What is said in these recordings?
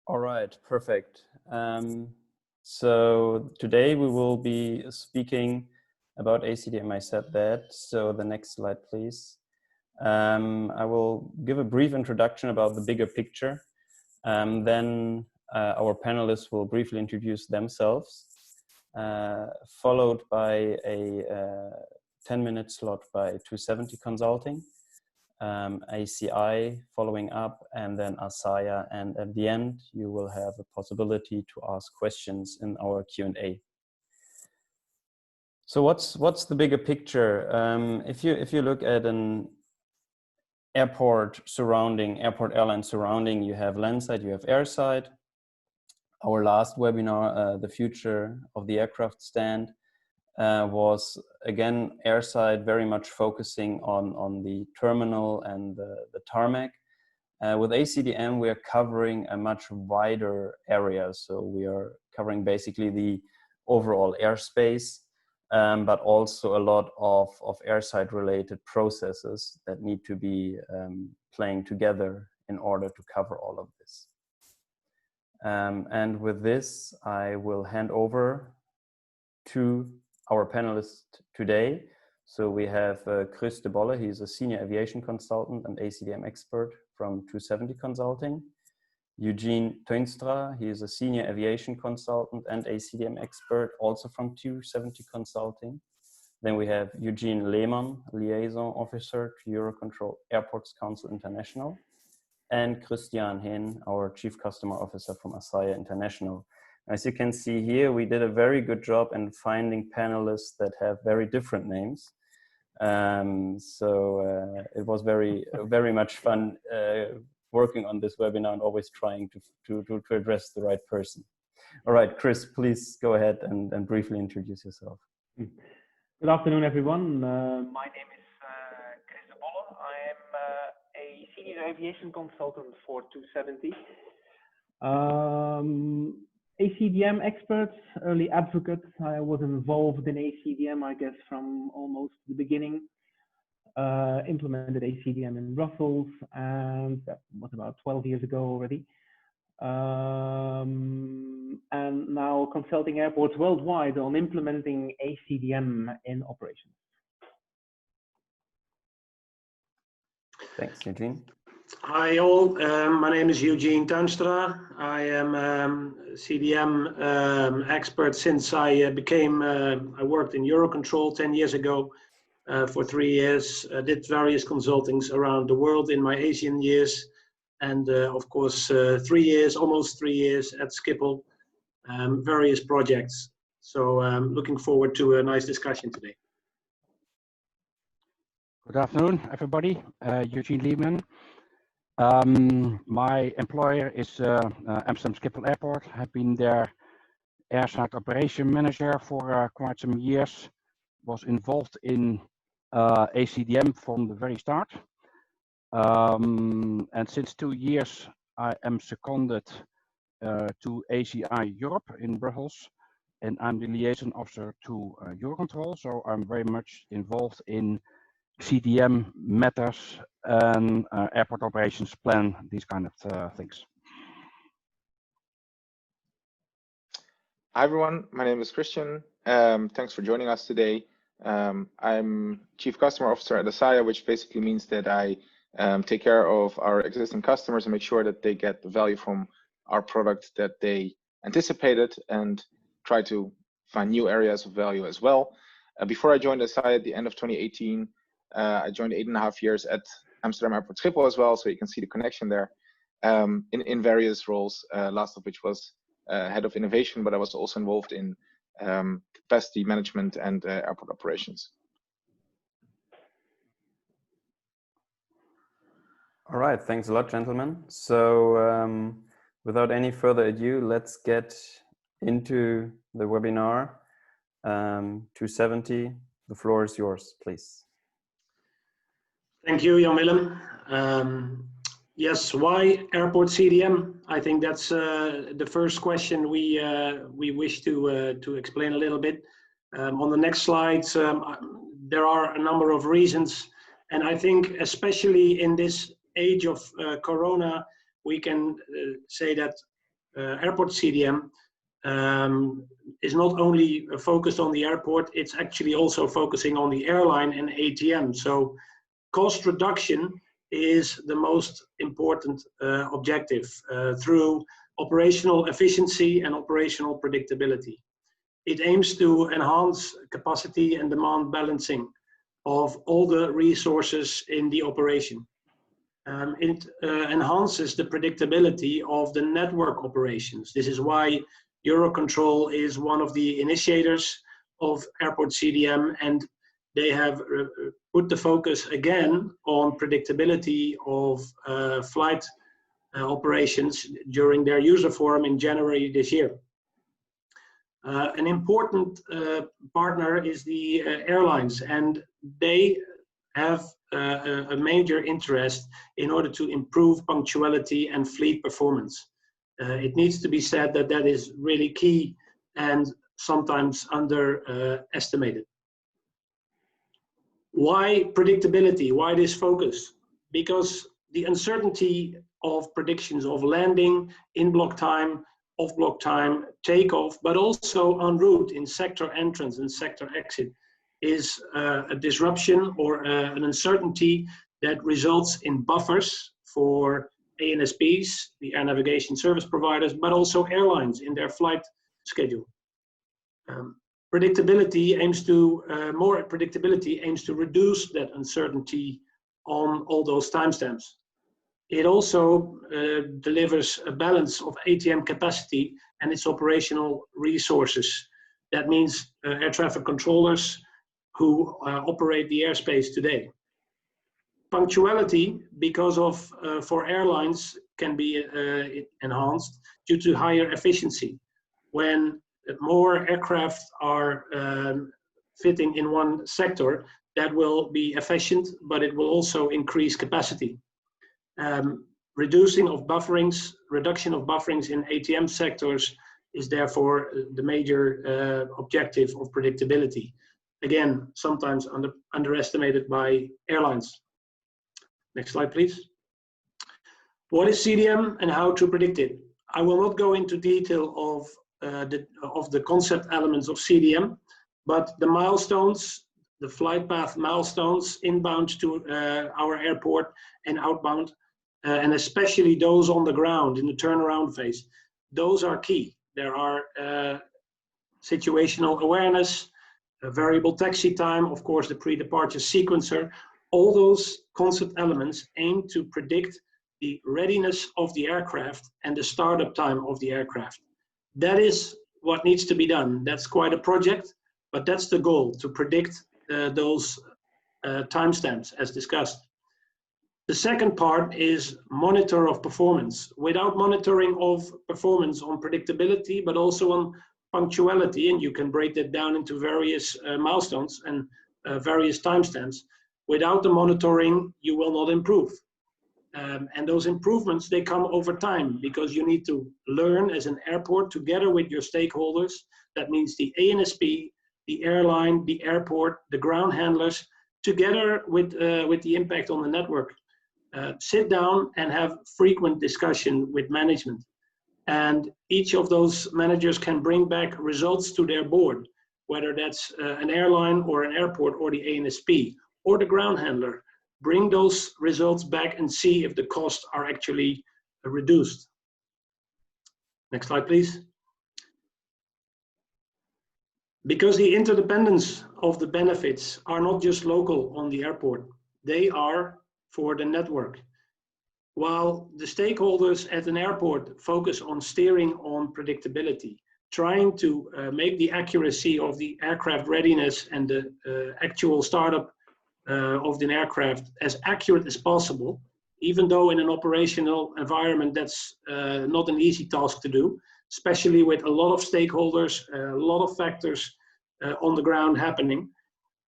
All right, perfect. So today we will be speaking about A-CDM. I said that. So the next slide, please. I will give a brief introduction about the bigger picture. Then our panelists will briefly introduce themselves, followed by a 10-minute slot by 270 Consulting, ACI following up, and then Assaia, and at the end you will have a possibility to ask questions in our Q&A. So what's the bigger picture? If you look at an airport airline surrounding, you have landside, you have airside. Our last webinar, the future of the aircraft stand, was again airside, very much focusing on the terminal and the tarmac. With A-CDM, we are covering a much wider area. So we are covering basically the overall airspace, but also a lot of airside related processes that need to be playing together in order to cover all of this. And with this, I will hand over to our panelists today. So we have Kris de Bolle. He's a senior aviation consultant and A-CDM expert from 270 Consulting. Eugene Tuinstra, he is a senior aviation consultant and A-CDM expert, also from 270 Consulting. Then we have Eugene Leeman, liaison officer to Eurocontrol Airports Council International, and Christiaan Hen, our chief customer officer from Assaia International. As you can see here, we did a very good job in finding panelists that have very different names. It was very much fun working on this webinar and always trying to address the right person. All right, Kris, please go ahead and briefly introduce yourself. Good afternoon, everyone. My name is Kris de Bolle. I am a senior aviation consultant for 270. A-CDM expert, early advocate. I was involved in A-CDM, I guess, from almost the beginning. Implemented A-CDM in Brussels, and that was about 12 years ago already. And now consulting airports worldwide on implementing A-CDM in operations. Thanks, Eugene. Hi all, my name is Eugene Tuinstra. I am CDM expert since I I worked in Eurocontrol 10 years ago for 3 years. Did various consultings around the world in my Asian years. And of course, almost 3 years at Schiphol, various projects. So looking forward to a nice discussion today. Good afternoon, everybody. Eugene Leeman. My employer is Amsterdam Schiphol Airport. I've been their airside operation manager for quite some years. Was involved in A-CDM from the very start. And since 2 years, I am seconded to ACI Europe in Brussels, and I'm the liaison officer to Eurocontrol. So I'm very much involved in CDM matters and airport operations plan, these kind of things. Hi everyone, my name is Christiaan. Thanks for joining us today. I'm Chief Customer Officer at Assaia, which basically means that I take care of our existing customers and make sure that they get the value from our product that they anticipated and try to find new areas of value as well. Before I joined Assaia at the end of 2018, I joined 8.5 years at Amsterdam Airport Schiphol as well, so you can see the connection there in various roles, last of which was head of innovation, but I was also involved in capacity management and airport operations. All right, thanks a lot, gentlemen. So without any further ado, let's get into the webinar. 270, the floor is yours, please. Thank you, Jan Willem. Yes, why Airport CDM? I think that's the first question we wish to explain a little bit. On the next slides, there are a number of reasons, and I think especially in this age of Corona, we can say that Airport CDM is not only focused on the airport, it's actually also focusing on the airline and ATM. So cost reduction is the most important objective through operational efficiency and operational predictability. It aims to enhance capacity and demand balancing of all the resources in the operation. It enhances the predictability of the network operations. This is why Eurocontrol is one of the initiators of Airport CDM, and they have put the focus again on predictability of flight operations during their user forum in January this year. An important partner is the airlines, and they have a major interest in order to improve punctuality and fleet performance. It needs to be said that that is really key and sometimes underestimated. Why predictability? Why this focus? Because the uncertainty of predictions of landing, in-block time, off-block time, takeoff, but also en route in sector entrance and sector exit is a disruption or an uncertainty that results in buffers for ANSPs, the air navigation service providers, but also airlines in their flight schedule. More predictability aims to reduce that uncertainty on all those timestamps. It also delivers a balance of ATM capacity and its operational resources. That means air traffic controllers who operate the airspace today. Punctuality, because of for airlines, can be enhanced due to higher efficiency. When more aircraft are fitting in one sector, that will be efficient, but it will also increase capacity. Reduction of bufferings in ATM sectors is therefore the major objective of predictability. Again, sometimes underestimated by airlines. Next slide, please. What is CDM and how to predict it? I will not go into detail of the concept elements of CDM, but the milestones, the flight path milestones inbound to our airport and outbound, and especially those on the ground in the turnaround phase, those are key. There are situational awareness, a variable taxi time, of course, the pre-departure sequencer. All those concept elements aim to predict the readiness of the aircraft and the startup time of the aircraft. That is what needs to be done. That's quite a project, but that's the goal, to predict those timestamps as discussed. The second part is monitor of performance. Without monitoring of performance on predictability, but also on punctuality, and you can break that down into various milestones and various timestamps. Without the monitoring, you will not improve. And those improvements, they come over time because you need to learn as an airport together with your stakeholders. That means the ANSP, the airline, the airport, the ground handlers, together with the impact on the network. Sit down and have frequent discussion with management. And each of those managers can bring back results to their board, whether that's an airline or an airport or the ANSP or the ground handler. Bring those results back and see if the costs are actually reduced. Next slide, please. Because the interdependence of the benefits are not just local on the airport, they are for the network. While the stakeholders at an airport focus on steering on predictability, trying to make the accuracy of the aircraft readiness and the actual startup of the aircraft as accurate as possible, even though in an operational environment that's not an easy task to do, especially with a lot of stakeholders, a lot of factors on the ground happening.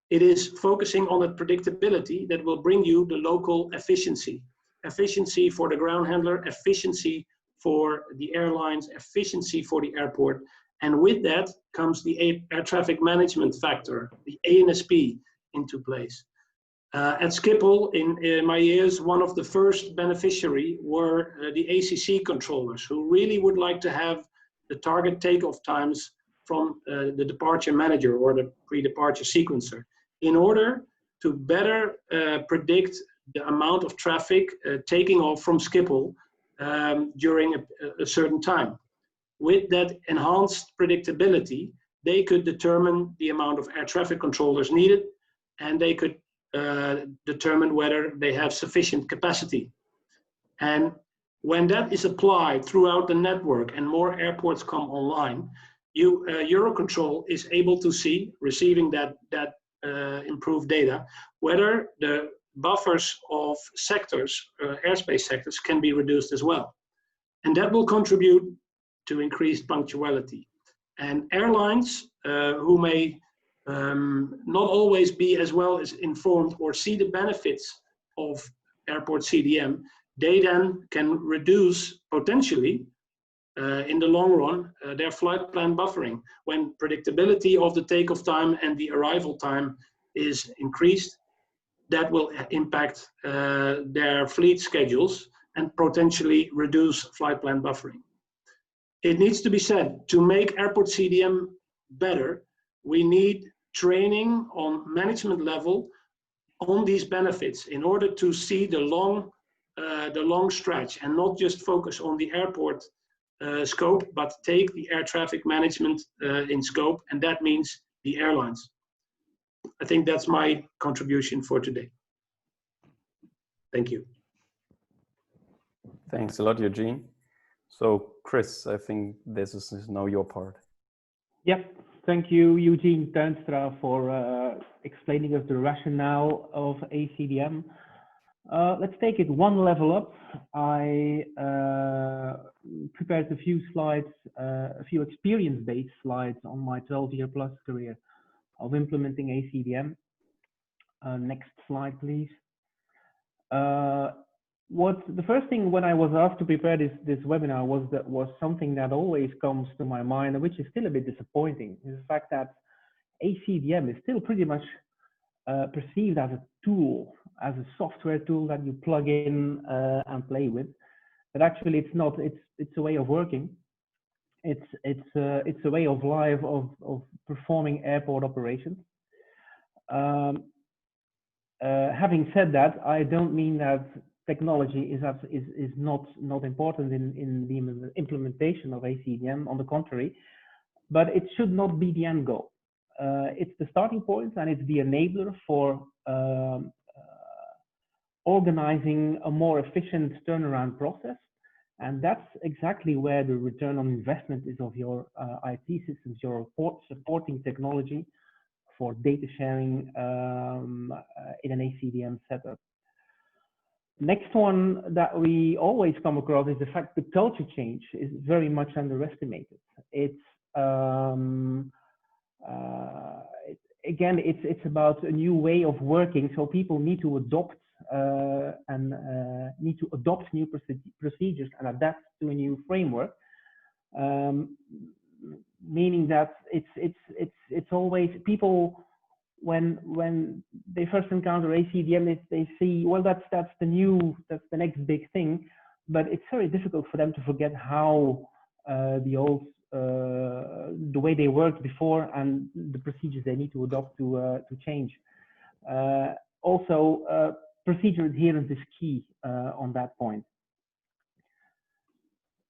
It is focusing on the predictability that will bring you the local efficiency. Efficiency for the ground handler, efficiency for the airlines, efficiency for the airport. And with that comes the air traffic management factor, the ANSP, into place. At Schiphol, in my years, one of the first beneficiary were the ACC controllers, who really would like to have the target takeoff times from the departure manager or the pre-departure sequencer in order to better predict the amount of traffic taking off from Schiphol during a certain time. With that enhanced predictability, they could determine the amount of air traffic controllers needed, and they could determine whether they have sufficient capacity. And when that is applied throughout the network and more airports come online, Eurocontrol is able to see, receiving that improved data, whether the buffers of sectors, airspace sectors, can be reduced as well. And that will contribute to increased punctuality. And airlines who may not always be as well as informed or see the benefits of Airport CDM, they then can reduce potentially in the long run their flight plan buffering. When predictability of the takeoff time and the arrival time is increased, that will impact their fleet schedules and potentially reduce flight plan buffering. It needs to be said, to make Airport CDM better, we need training on management level on these benefits in order to see the long stretch and not just focus on the airport scope, but take the air traffic management in scope, and that means the airlines. I think that's my contribution for today. Thank you. Thanks a lot, Eugene. So, Kris, I think this is now your part. Yep. Thank you, Eugene Tuinstra, for explaining us the rationale of A-CDM. Let's take it one level up. I prepared a few slides, a few experience-based slides on my 12-year-plus career of implementing A-CDM. Next slide, please. The first thing when I was asked to prepare this webinar was something that always comes to my mind, which is still a bit disappointing, is the fact that A-CDM is still pretty much perceived as a tool, as a software tool that you plug in and play with. But actually, it's not. It's a way of working. It's a way of life of performing airport operations. Having said that, I don't mean that technology is not important in the implementation of A-CDM. On the contrary, but it should not be the end goal. It's the starting point, and it's the enabler for organizing a more efficient turnaround process. And that's exactly where the return on investment is of your IT systems, your supporting technology for data sharing in an A-CDM setup. Next one that we always come across is the fact that culture change is very much underestimated. Again, it's about a new way of working, so people need to adopt new procedures and adapt to a new framework. Meaning that it's always people when they first encounter A-CDM, they see, well, that's the next big thing, but it's very difficult for them to forget how the way they worked before and the procedures they need to adopt to change. Also, procedure adherence is key on that point.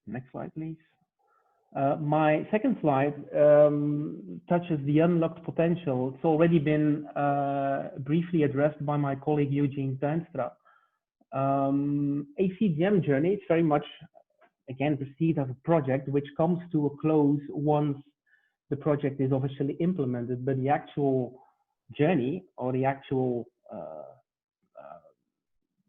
Next slide, please. My second slide touches the unlocked potential. It's already been briefly addressed by my colleague Eugene Tuinstra. A-CDM journey is very much, again, perceived as a project which comes to a close once the project is officially implemented, but the actual journey or the actual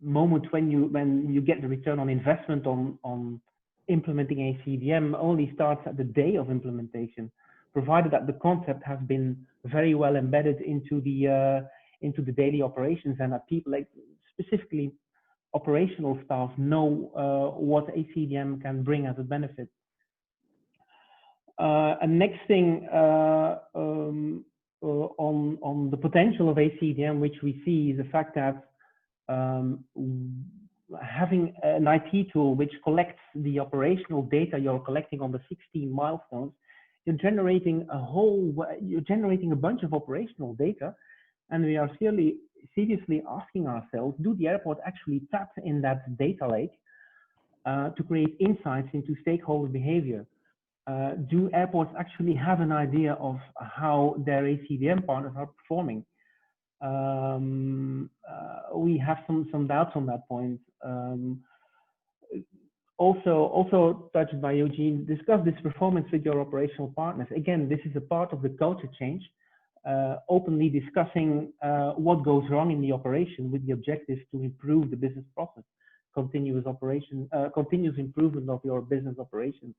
moment when you get the return on investment on implementing A-CDM only starts at the day of implementation, provided that the concept has been very well embedded into the daily operations and that people, like specifically operational staff, know what A-CDM can bring as a benefit. And next thing, on the potential of A-CDM, which we see is the fact that having an IT tool which collects the operational data you're collecting on the 16 milestones, you're generating a bunch of operational data, and we are seriously asking ourselves, do the airport actually tap in that data lake to create insights into stakeholder behavior? Do airports actually have an idea of how their A-CDM partners are performing? We have some doubts on that point. Also touched by Eugene, discuss this performance with your operational partners. Again, this is a part of the culture change, openly discussing what goes wrong in the operation with the objective to improve the business process, continuous improvement of your business operations.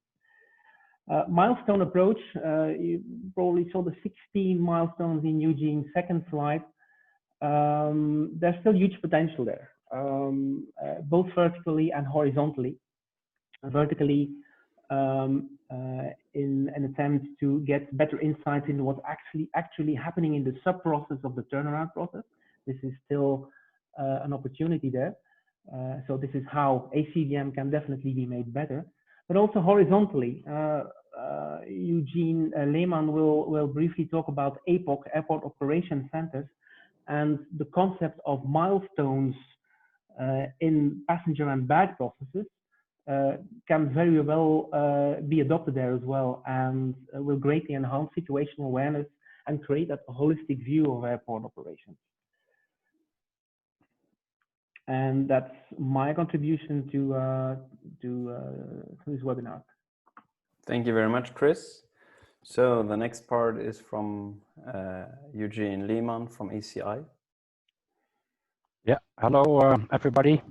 Milestone approach, you probably saw the 16 milestones in Eugene's second slide. There's still huge potential there, both vertically and horizontally. Vertically, in an attempt to get better insights into what's actually happening in the sub-process of the turnaround process. This is still an opportunity there. So this is how A-CDM can definitely be made better. But also horizontally, Eugene Leeman will briefly talk about APOC, Airport Operation Centers, and the concept of milestones in passenger and bag processes can very well be adopted there as well, and will greatly enhance situational awareness and create a holistic view of airport operations. And that's my contribution to this webinar. Thank you very much, Kris. So the next part is from Eugene Leeman from ACI. Yeah, hello everybody,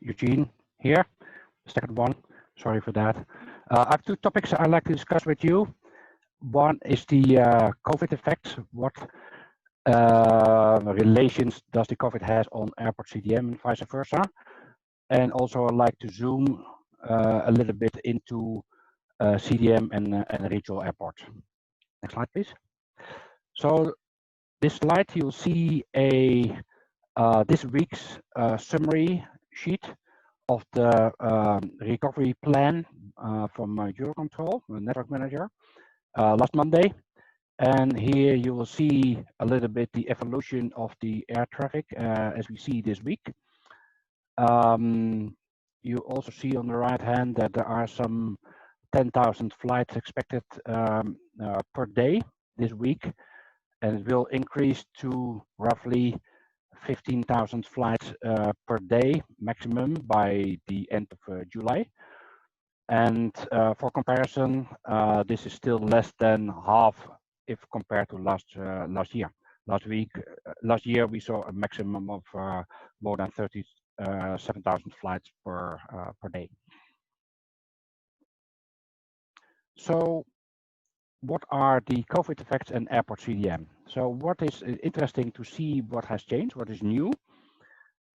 Eugene here, the second one, sorry for that. I have two topics I'd like to discuss with you. One is the COVID effect. What relations does the COVID has on Airport CDM and vice versa? And also I'd like to zoom a little bit into CDM and regional airports. Next slide, please. So this slide, you'll see a this week's summary sheet of the recovery plan from Eurocontrol, the network manager, last Monday. And here you will see a little bit the evolution of the air traffic as we see this week. You also see on the right hand that there are some 10,000 flights expected per day this week, and it will increase to roughly 15,000 flights per day maximum by the end of July. And for comparison, this is still less than half if compared to last year. Last year we saw a maximum of more than 37,000 flights per day. So what are the COVID effects and Airport CDM? So what is interesting to see what has changed, what is new.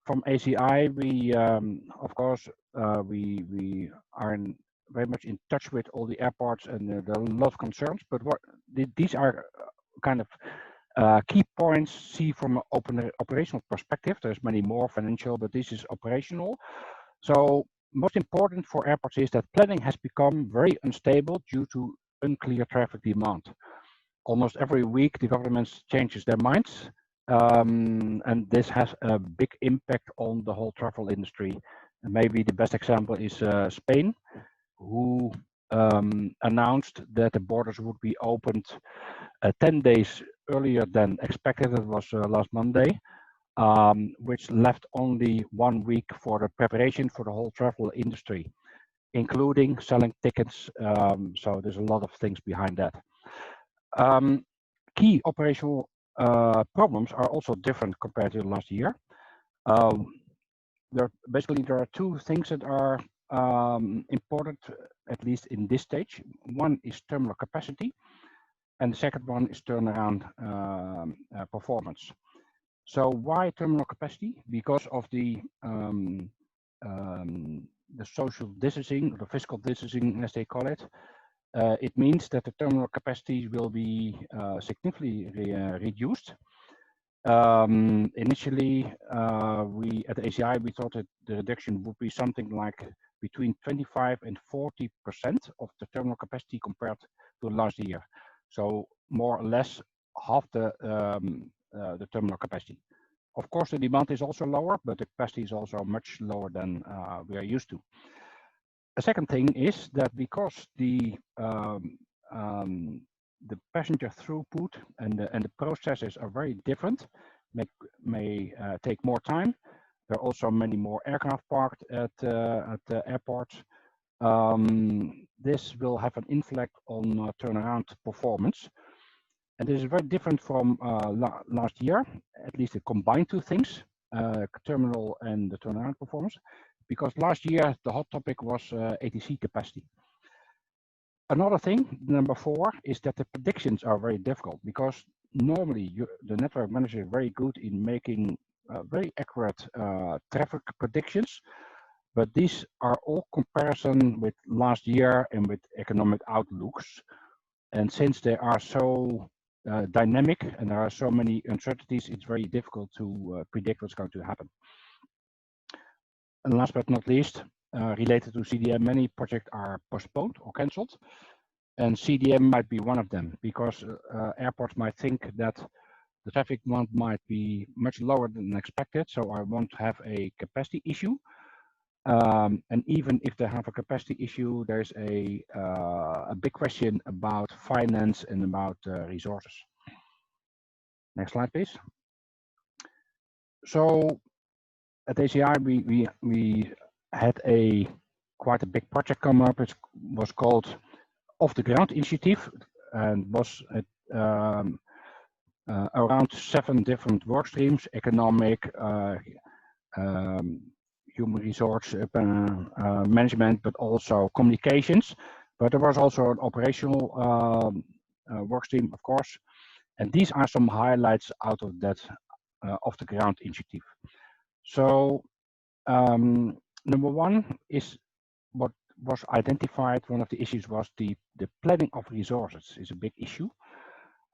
From ACI, we of course we are very much in touch with all the airports, and there are a lot of concerns, but these are kind of key points see from an operational perspective. There's many more financial, but this is operational. So most important for airports is that planning has become very unstable due to unclear traffic demand. Almost every week the government changes their minds, and this has a big impact on the whole travel industry. And maybe the best example is Spain, who announced that the borders would be opened 10 days earlier than expected. It was last Monday, which left only 1 week for the preparation for the whole travel industry, including selling tickets. So there's a lot of things behind that. Key operational problems are also different compared to last year. There are two things that are important, at least in this stage. One is terminal capacity, and the second one is turnaround performance. So why terminal capacity? Because of the social distancing, the physical distancing, as they call it. it means that the terminal capacity will be significantly reduced. Initially, we at the ACI, we thought that the reduction would be something like between 25 and 40% of the terminal capacity compared to last year. So more or less half the terminal capacity. Of course, the demand is also lower, but the capacity is also much lower than we are used to. A second thing is that because the passenger throughput and the processes are very different, may take more time. There are also many more aircraft parked at the airports. This will have an influence on turnaround performance. And this is very different from last year, at least it combined two things, terminal and the turnaround performance, because last year the hot topic was ATC capacity. Another thing, number 4, is that the predictions are very difficult because normally the network manager is very good in making very accurate traffic predictions, but these are all comparison with last year and with economic outlooks. And since they are so dynamic and there are so many uncertainties, it's very difficult to predict what's going to happen. And last but not least, related to CDM, many projects are postponed or cancelled, and CDM might be one of them because airports might think that the traffic demand might be much lower than expected, so I won't have a capacity issue. And even if they have a capacity issue, there's a big question about finance and about resources. Next slide, please. So at ACI, we had quite a big project come up. It was called Off the Ground Initiative, and was around 7 different work streams: economic, human resource management, but also communications. But there was also an operational work stream, of course. And these are some highlights out of that Off the Ground Initiative. So number 1 is what was identified. One of the issues was the planning of resources is a big issue.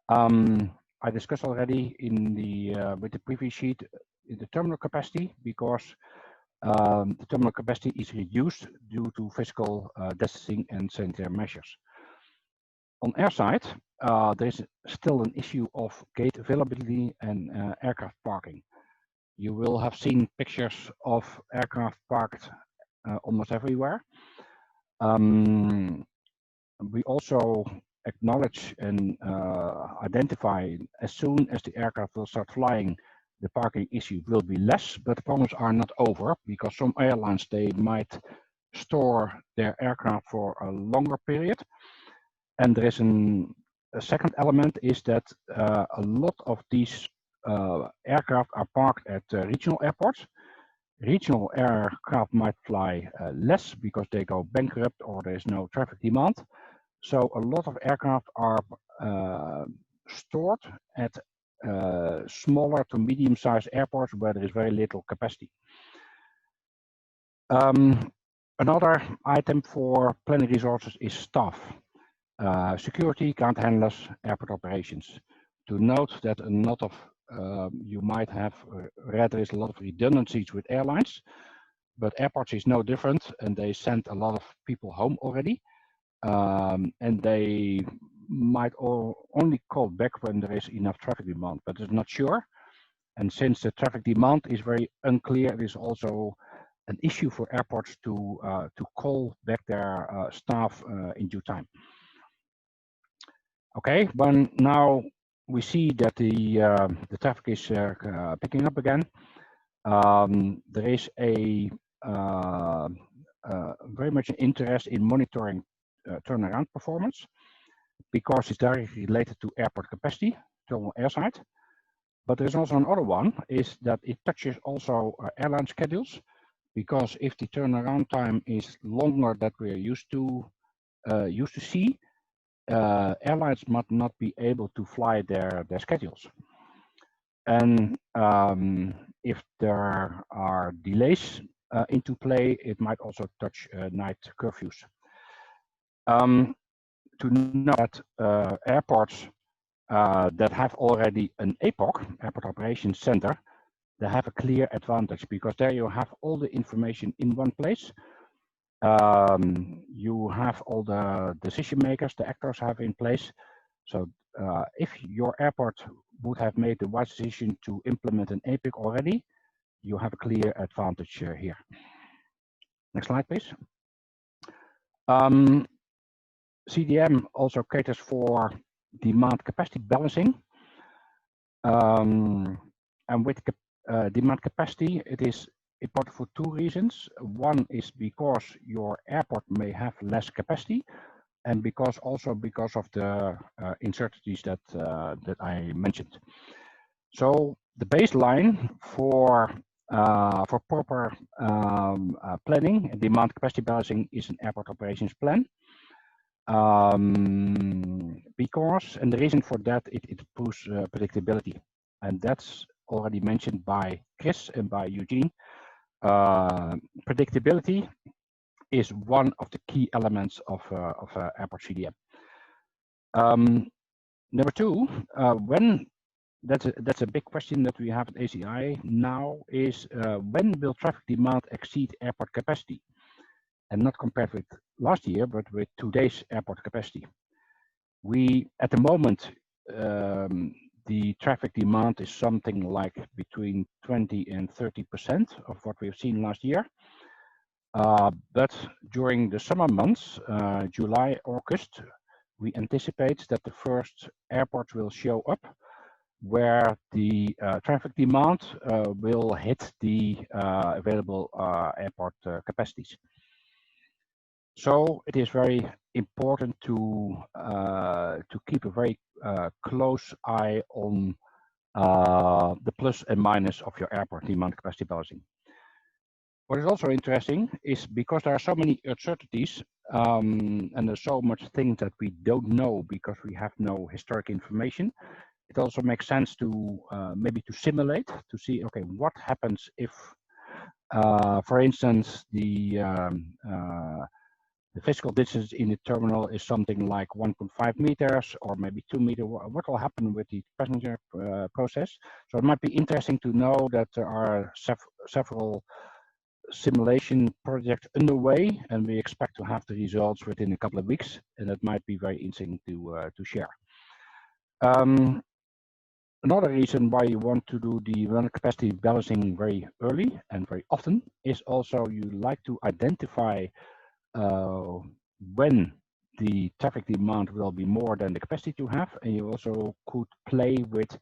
I discussed already in with the previous sheet the terminal capacity, because the terminal capacity is reduced due to physical distancing and sanitary measures. On airside, there is still an issue of gate availability and aircraft parking. You will have seen pictures of aircraft parked almost everywhere. We also acknowledge and identify as soon as the aircraft will start flying, the parking issue will be less, but the problems are not over because some airlines, they might store their aircraft for a longer period. And there is a second element is that a lot of these aircraft are parked at regional airports. Regional aircraft might fly less because they go bankrupt or there is no traffic demand. So a lot of aircraft are stored at smaller to medium-sized airports where there is very little capacity. Another item for planning resources is staff. Security, ground handlers, airport operations. To note that a lot of you might have read there is a lot of redundancies with airlines, but airports is no different, and they send a lot of people home already, and they might only call back when there is enough traffic demand, but it's not sure. And since the traffic demand is very unclear, it is also an issue for airports to call back their staff in due time. Okay, when now we see that the traffic is picking up again, there is a very much an interest in monitoring turnaround performance, because it's directly related to airport capacity, terminal airside. But there's also another one, is that it touches also airline schedules, because if the turnaround time is longer than we are used to see, airlines might not be able to fly their schedules. And if there are delays into play, it might also touch night curfews. to know that airports that have already an APOC, Airport Operations Center, they have a clear advantage because there you have all the information in one place. You have all the decision makers, the actors have in place. So if your airport would have made the wise decision to implement an APIC already, you have a clear advantage here. Next slide, please. CDM also caters for demand capacity balancing. And with demand capacity, it is important for two reasons. One is because your airport may have less capacity, and because of the uncertainties that I mentioned. So the baseline for proper planning and demand capacity balancing is an airport operations plan. Because, and the reason for that, it improves predictability, and that's already mentioned by Kris and by Eugene. Predictability is one of the key elements of Airport CDM. Number two, when that's a big question that we have at ACI now is when will traffic demand exceed airport capacity? And not compared with last year, but with today's airport capacity. We, at the moment, the traffic demand is something like between 20 and 30% of what we've seen last year. But during the summer months, July, August, we anticipate that the first airports will show up where the traffic demand will hit the available airport capacities. So it is very important to keep a very close eye on the plus and minus of your airport demand capacity balancing. What is also interesting is because there are so many uncertainties and there's so much things that we don't know because we have no historic information. It also makes sense to maybe to simulate to see, okay, what happens if, for instance, the physical distance in the terminal is something like 1.5 meters or maybe 2 meters. What will happen with the passenger process? So it might be interesting to know that there are several simulation projects underway, and we expect to have the results within a couple of weeks, and that might be very interesting to share. Another reason why you want to do the runner capacity balancing very early and very often is also you like to identify when the traffic demand will be more than the capacity you have, and you also could play with,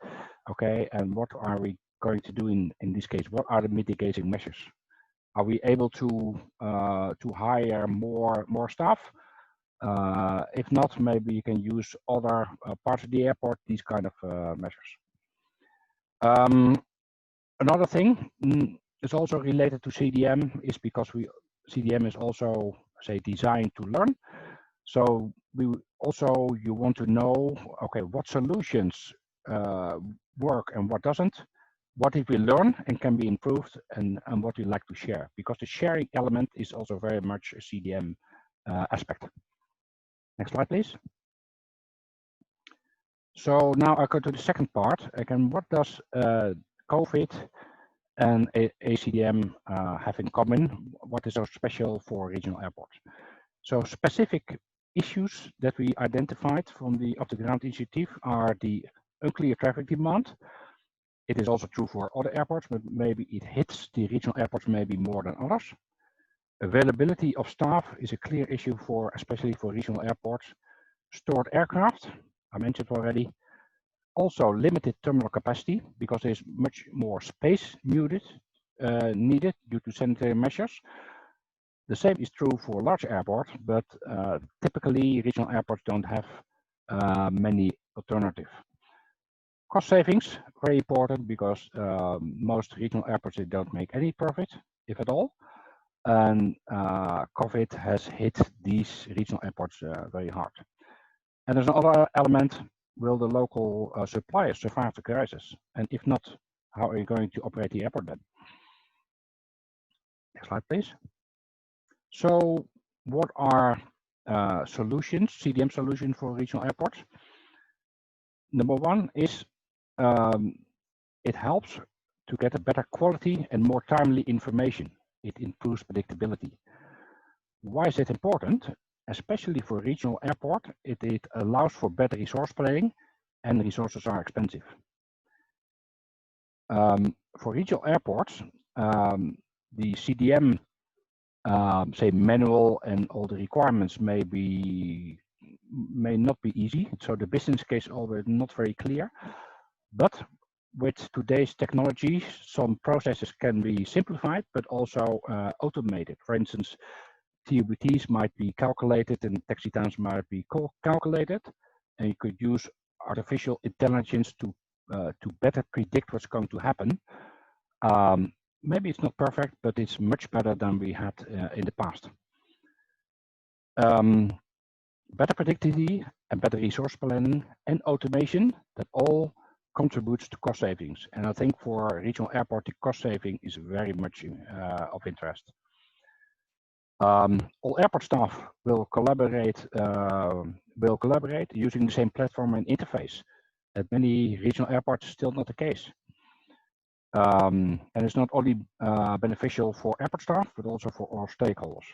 okay, and what are we going to do in this case? What are the mitigating measures? Are we able to hire more staff? If not, maybe you can use other parts of the airport, these kind of measures. Another thing is also related to CDM is because CDM is also, say, designed to learn. So you want to know, okay, what solutions work and what doesn't. What did we learn and can be improved, and what we like to share, because the sharing element is also very much a CDM aspect. Next slide, please. So now I go to the second part. Again, what does COVID and A-CDM have in common? What is so special for regional airports? So specific issues that we identified from the off-the-ground initiative are the unclear traffic demand. It is also true for other airports, but maybe it hits the regional airports maybe more than others. Availability of staff is a clear issue especially for regional airports. Stored aircraft, I mentioned already. Also limited terminal capacity because there's much more space needed due to sanitary measures. The same is true for large airports, but typically regional airports don't have many alternatives. Cost savings, very important because most regional airports, they don't make any profit, if at all. And COVID has hit these regional airports very hard. And there's another element, will the local suppliers survive the crisis? And if not, how are you going to operate the airport then? Next slide, please. So what are solutions, CDM solution for regional airports. Number one is it helps to get a better quality and more timely information. It improves predictability. Why is it important? Especially for regional airport, it allows for better resource planning, and resources are expensive. For regional airports, the CDM, say manual and all the requirements may not be easy. So the business case is always not very clear. But with today's technology, some processes can be simplified, but also automated. For instance, TUBTs might be calculated and taxi times might be calculated, and you could use artificial intelligence to better predict what's going to happen. Maybe it's not perfect, but it's much better than we had in the past. Better predictability and better resource planning and automation, that all contributes to cost savings. And I think for a regional airport, the cost saving is very much of interest. All airport staff will collaborate using the same platform and interface. At many regional airports, still not the case. And it's not only beneficial for airport staff, but also for all stakeholders.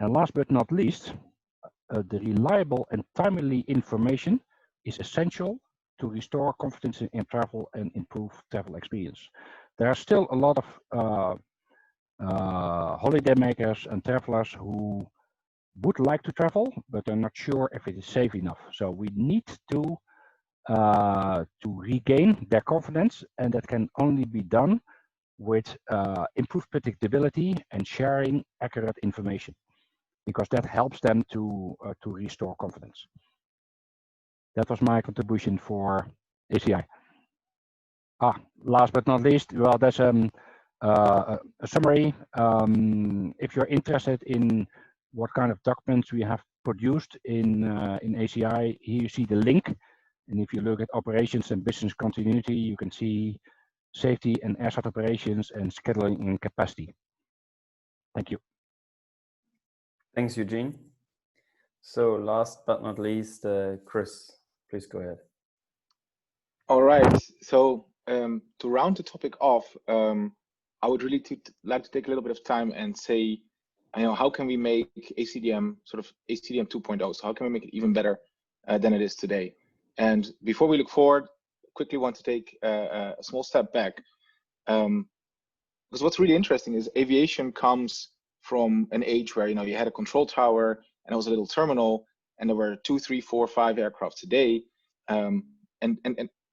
And last but not least, the reliable and timely information is essential to restore confidence in travel and improve travel experience. There are still a lot of holiday makers and travelers who would like to travel, but they're not sure if it is safe enough. So we need to regain their confidence, and that can only be done with improved predictability and sharing accurate information, because that helps them to restore confidence. That was my contribution for ACI. Last but not least, well, there's a summary. If you're interested in what kind of documents we have produced in ACI, here you see the link. And if you look at operations and business continuity, you can see safety and airside operations and scheduling and capacity. Thank you. Thanks, Eugene. So last but not least, Kris, please go ahead. All right. So to round the topic off, I would really like to take a little bit of time and say, how can we make A-CDM sort of A-CDM 2.0? So how can we make it even better than it is today? And before we look forward, quickly want to take a small step back. Because what's really interesting is aviation comes from an age where you had a control tower and it was a little terminal, and there were 2, 3, 4, 5 aircraft a day, and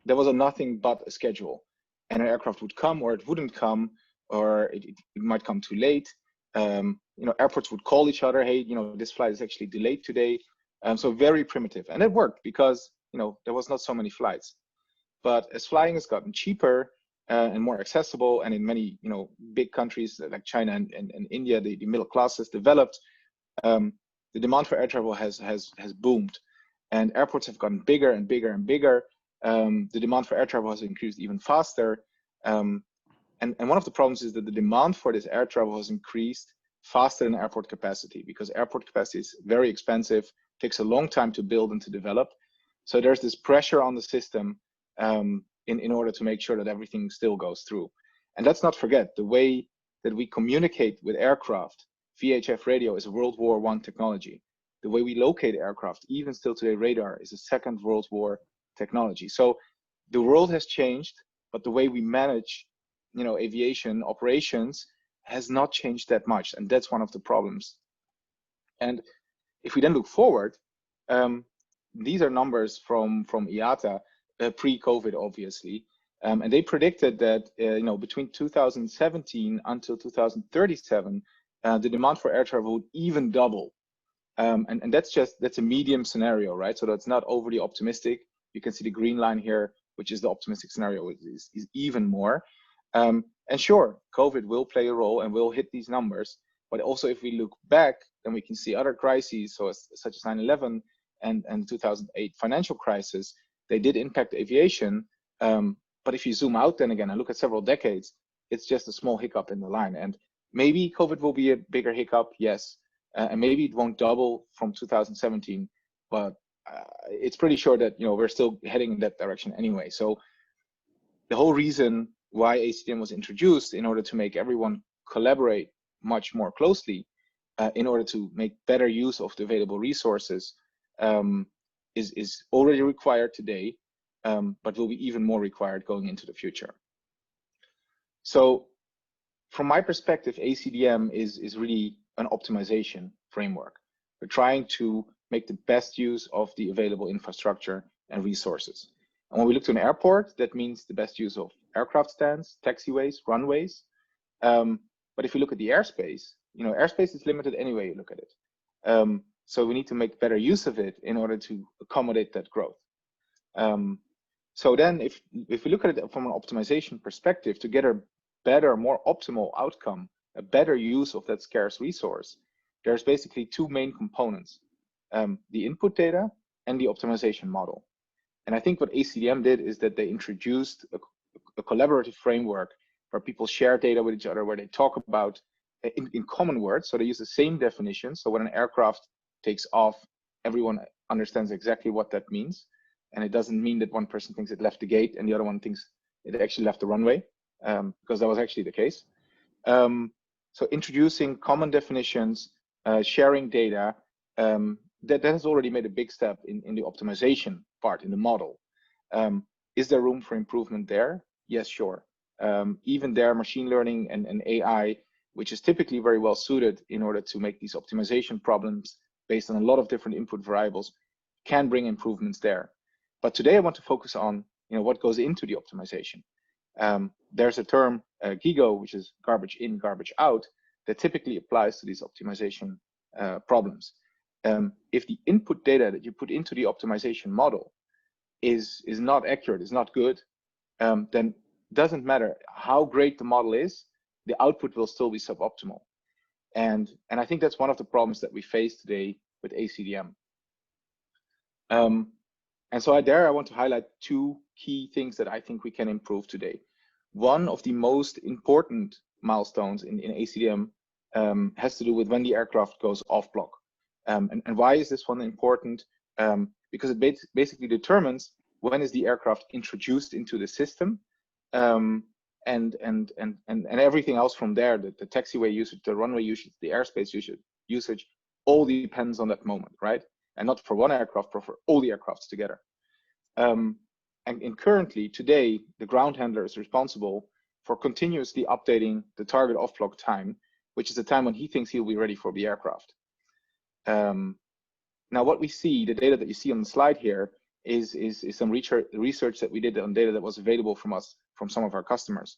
there was nothing but a schedule. And an aircraft would come or it wouldn't come, or it might come too late. Airports would call each other, hey, this flight is actually delayed today. So very primitive, and it worked because there was not so many flights. But as flying has gotten cheaper and more accessible, and in many big countries like China and India, the middle class has developed, the demand for air travel has boomed, and airports have gotten bigger and bigger and bigger. The demand for air travel has increased even faster. And one of the problems is that the demand for this air travel has increased faster than airport capacity, because airport capacity is very expensive, takes a long time to build and to develop. So there's this pressure on the system in order to make sure that everything still goes through. And let's not forget, the way that we communicate with aircraft, VHF radio is a World War I technology. The way we locate aircraft, even still today, radar is a Second World War technology. So the world has changed, but the way we manage aviation operations has not changed that much, and that's one of the problems. And if we then look forward, these are numbers from IATA pre-COVID, obviously, and they predicted that between 2017 until 2037, the demand for air travel would even double, and that's a medium scenario, right? So that's not overly optimistic. You can see the green line here, which is the optimistic scenario, is even more. And sure, COVID will play a role and will hit these numbers. But also, if we look back, then we can see other crises, such as 9/11 and 2008 financial crisis. They did impact aviation. But if you zoom out, then again, and look at several decades, it's just a small hiccup in the line. And maybe COVID will be a bigger hiccup, yes. and maybe it won't double from 2017, but it's pretty sure that we're still heading in that direction anyway. So the whole reason why A-CDM was introduced, in order to make everyone collaborate much more closely, in order to make better use of the available resources, is already required today, but will be even more required going into the future. So from my perspective, A-CDM is really an optimization framework. We're trying to make the best use of the available infrastructure and resources. And when we look to an airport, that means the best use of aircraft stands, taxiways, runways. But if you look at the airspace, airspace is limited anyway you look at it. So we need to make better use of it in order to accommodate that growth. So then if we look at it from an optimization perspective, to get a better, more optimal outcome, a better use of that scarce resource, there's basically two main components, the input data and the optimization model. And I think what A-CDM did is that they introduced a collaborative framework where people share data with each other, where they talk about in common words. So they use the same definition. So when an aircraft takes off, everyone understands exactly what that means. And it doesn't mean that one person thinks it left the gate and the other one thinks it actually left the runway, because that was actually the case. So introducing common definitions, sharing data, that has already made a big step in the optimization part, in the model. Is there room for improvement there? Yes, sure. Even there, machine learning and AI, which is typically very well suited in order to make these optimization problems based on a lot of different input variables, can bring improvements there. But today I want to focus on what goes into the optimization. There's a term, GIGO, which is garbage in, garbage out, that typically applies to these optimization problems. If the input data that you put into the optimization model is not accurate, is not good, then it doesn't matter how great the model is, the output will still be suboptimal. And I think that's one of the problems that we face today with A-CDM. And so I want to highlight two key things that I think we can improve today. One of the most important milestones in A-CDM has to do with when the aircraft goes off block. And why is this one important? Because it basically determines when is the aircraft introduced into the system, and everything else from there, the taxiway usage, the runway usage, the airspace usage, all depends on that moment, right? And not for one aircraft, but for all the aircrafts together. And currently, today, the ground handler is responsible for continuously updating the target off-block time, which is the time when he thinks he'll be ready for the aircraft. Now, what we see, the data that you see on the slide here, is some research that we did on data that was available from some of our customers,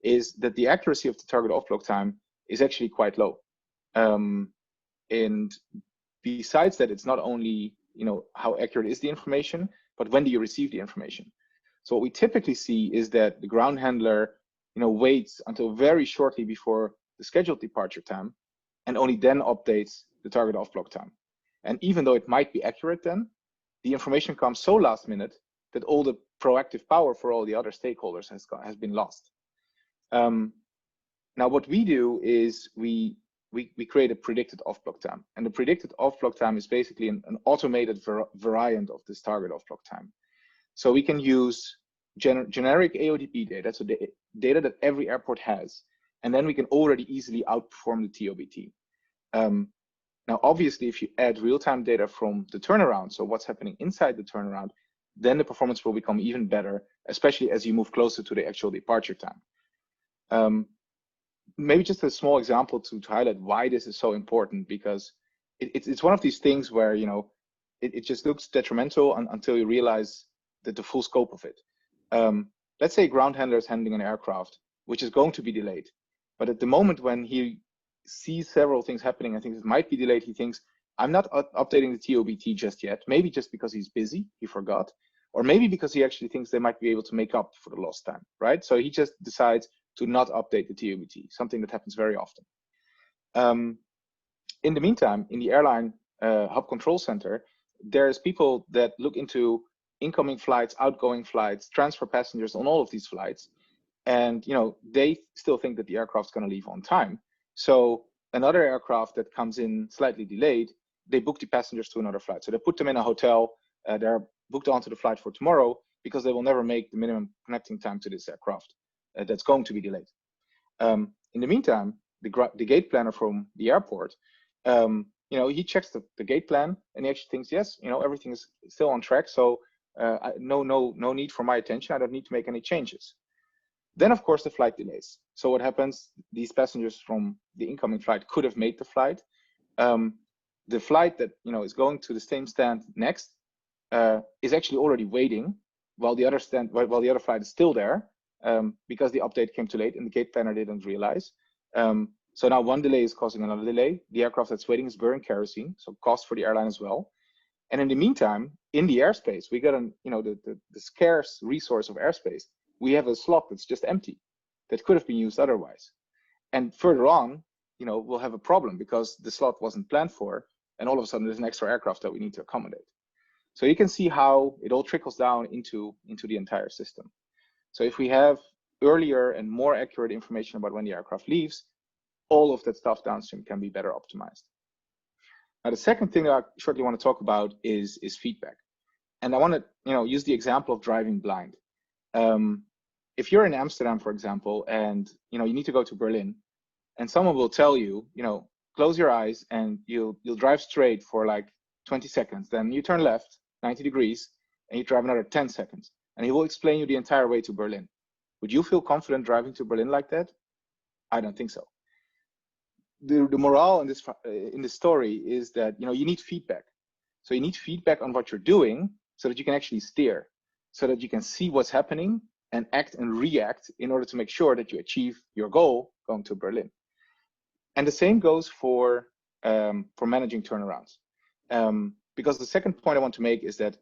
is that the accuracy of the target off-block time is actually quite low. And besides that, it's not only how accurate is the information, but when do you receive the information? So what we typically see is that the ground handler waits until very shortly before the scheduled departure time, and only then updates the target off-block time. And even though it might be accurate then, the information comes so last minute that all the proactive power for all the other stakeholders has been lost. Now what we do is we create a predicted off-block time. And the predicted off-block time is basically an automated variant of this target off-block time. So we can use generic AODP data, so the data that every airport has, and then we can already easily outperform the TOBT. Now, obviously, if you add real-time data from the turnaround, so what's happening inside the turnaround, then the performance will become even better, especially as you move closer to the actual departure time. Maybe just a small example to highlight why this is so important, because it's one of these things where it just looks detrimental until you realize that the full scope of it. Let's say a ground handler is handling an aircraft, which is going to be delayed, but at the moment when he sees several things happening and thinks it might be delayed, he thinks, I'm not updating the TOBT just yet, maybe just because he's busy, he forgot, or maybe because he actually thinks they might be able to make up for the lost time, right? So he just decides to not update the TOBT, something that happens very often. In the meantime, in the airline hub control center, there's people that look into incoming flights, outgoing flights, transfer passengers on all of these flights. And they still think that the aircraft's going to leave on time. So another aircraft that comes in slightly delayed, they book the passengers to another flight. So they put them in a hotel, they're booked onto the flight for tomorrow because they will never make the minimum connecting time to this aircraft that's going to be delayed. In the meantime, the gate planner from the airport, he checks the gate plan and he actually thinks, yes, everything is still on track. So no need for my attention. I don't need to make any changes. Then, of course, the flight delays. So what happens? These passengers from the incoming flight could have made the flight. The flight that is going to the same stand next is actually already waiting, while the other flight is still there, because the update came too late and the gate planner didn't realize. So now one delay is causing another delay. The aircraft that's waiting is burning kerosene, so cost for the airline as well. And in the meantime, in the airspace, we got the scarce resource of airspace. We have a slot that's just empty that could have been used otherwise. And further on, we'll have a problem because the slot wasn't planned for, and all of a sudden there's an extra aircraft that we need to accommodate. So you can see how it all trickles down into the entire system. So if we have earlier and more accurate information about when the aircraft leaves, all of that stuff downstream can be better optimized. Now, the second thing that I shortly want to talk about is feedback. And I want to use the example of driving blind. If you're in Amsterdam, for example, and you need to go to Berlin, and someone will tell you, close your eyes and you'll drive straight for like 20 seconds, then you turn left 90 degrees and you drive another 10 seconds, and he will explain you the entire way to Berlin. Would you feel confident driving to Berlin like that? I don't think so. The morale in this story is that you need feedback. So you need feedback on what you're doing so that you can actually steer, so that you can see what's happening and act and react in order to make sure that you achieve your goal going to Berlin. And the same goes for managing turnarounds. Because the second point I want to make is that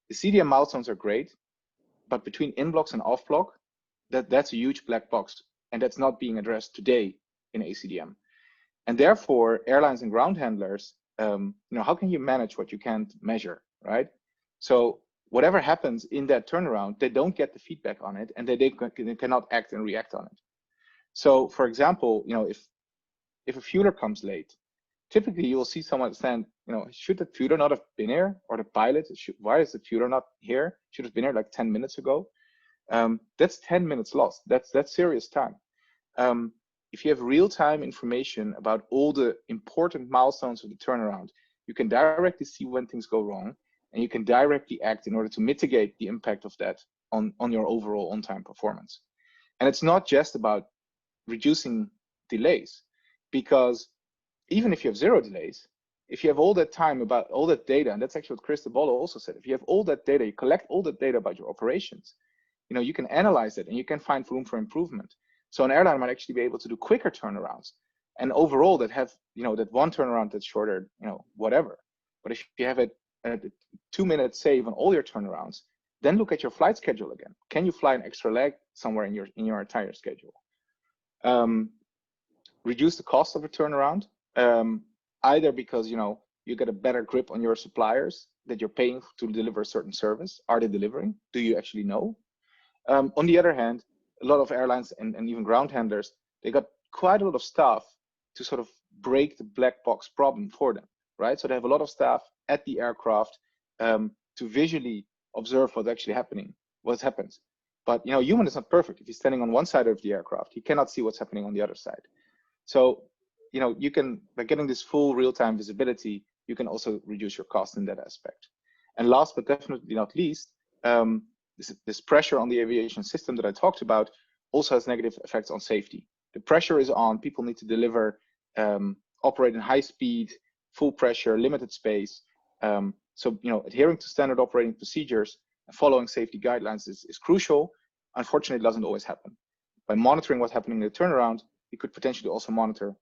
the CDM milestones are great, but between in-blocks and off-block, that's a huge black box, and that's not being addressed today in A-CDM. And therefore, airlines and ground handlers, how can you manage what you can't measure, right? So whatever happens in that turnaround, they don't get the feedback on it, and they cannot act and react on it. So, for example, if a fueler comes late, typically you will see someone stand, should the fueler not have been here? Or the pilot, why is the fueler not here? Should have been here like 10 minutes ago. That's 10 minutes lost. That's serious time. If you have real-time information about all the important milestones of the turnaround, you can directly see when things go wrong, and you can directly act in order to mitigate the impact of that on your overall on-time performance. And it's not just about reducing delays, because even if you have 0 delays, if you have all that time about all that data, and that's actually what Kris Bolle also said, if you have all that data, you collect all that data about your operations, you can analyze it and you can find room for improvement. So an airline might actually be able to do quicker turnarounds, and overall that have, that one turnaround that's shorter, whatever. But if you have a 2-minute save on all your turnarounds, then look at your flight schedule again. Can you fly an extra leg somewhere in your entire schedule? Reduce the cost of a turnaround, either because you get a better grip on your suppliers that you're paying to deliver a certain service. Are they delivering? Do you actually know? On the other hand, a lot of airlines and even ground handlers, they got quite a lot of staff to sort of break the black box problem for them, right? So they have a lot of staff at the aircraft to visually observe what's actually happening, what happens. But human is not perfect. If he's standing on one side of the aircraft, he cannot see what's happening on the other side. So you can, by getting this full real-time visibility, you can also reduce your cost in that aspect. And last but definitely not least, this pressure on the aviation system that I talked about also has negative effects on safety. The pressure is on, people need to deliver, operate in high speed, full pressure, limited space. So adhering to standard operating procedures and following safety guidelines is crucial. Unfortunately, it doesn't always happen. By monitoring what's happening in the turnaround, you could potentially also monitor